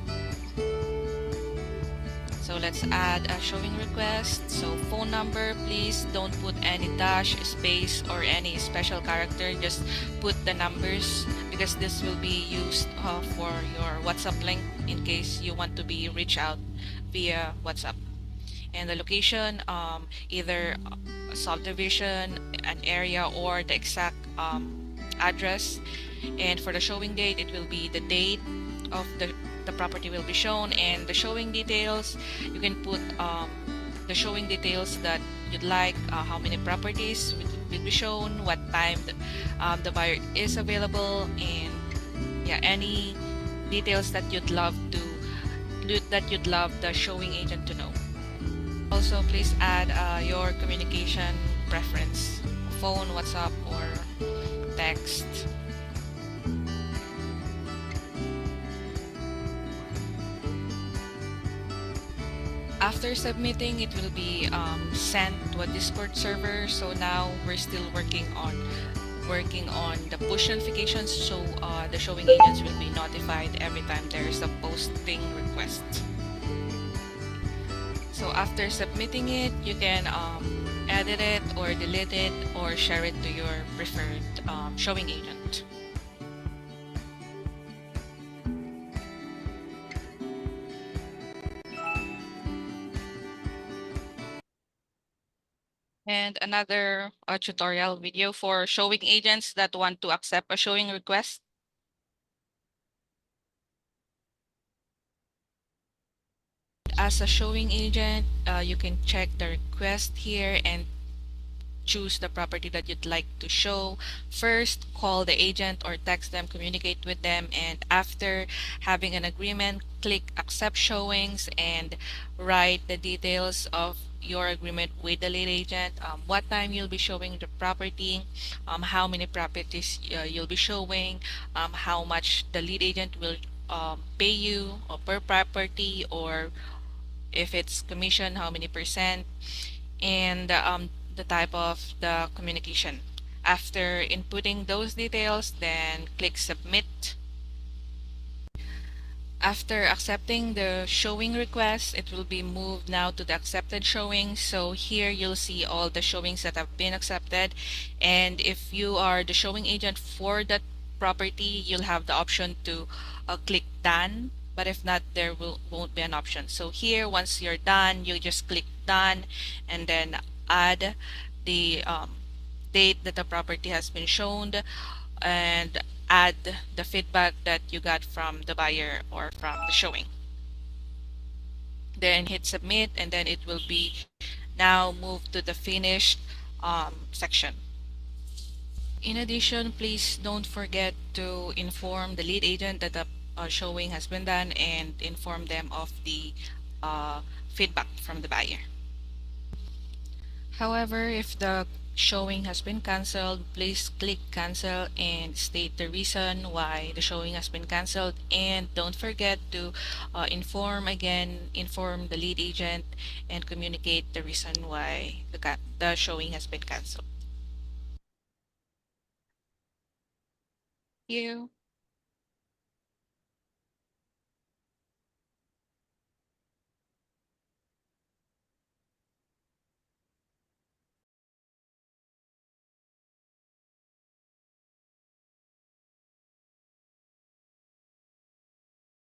So let's add a showing request. So phone number, please don't put any dash, space, or any special character. Just put the numbers, because this will be used for your WhatsApp link in case you want to be reached out via WhatsApp. And the location, either a subdivision, an area, or the exact address. And for the showing date, it will be the date of the property will be shown. And the showing details, you can put the showing details that you'd like, how many properties will be shown, what time the buyer is available, and yeah, any details that you'd love the showing agent to know. Also, please add your communication preference, phone, WhatsApp, or text. After submitting, it will be sent to a Discord server. So now we're still working on the push notifications, so the showing agents will be notified every time there is a posting request. So after submitting it, you can edit it or delete it or share it to your preferred showing agent. And another tutorial video for showing agents that want to accept a showing request. As a showing agent, you can check the request here, and choose the property that you'd like to show, first call the agent or text them, communicate with them, and after having an agreement, click accept showings and write the details of your agreement with the lead agent, what time you'll be showing the property, how many properties you'll be showing, how much the lead agent will pay you per property, or if it's commission, how many percent, and the type of the communication. After inputting those details, then click submit. After accepting the showing request, it will be moved now to the accepted showing. So here you'll see all the showings that have been accepted. And if you are the showing agent for that property, you'll have the option to click done. But if not, there won't be an option. So here, once you're done, you just click done and then add the date that the property has been shown and add the feedback that you got from the buyer or from the showing. Then hit submit, and then it will be now move to the finished section. In addition, please don't forget to inform the lead agent that the showing has been done and inform them of the feedback from the buyer. However, if the showing has been canceled, please click cancel and state the reason why the showing has been canceled. And don't forget to inform the lead agent and communicate the reason why the showing has been canceled. Thank you.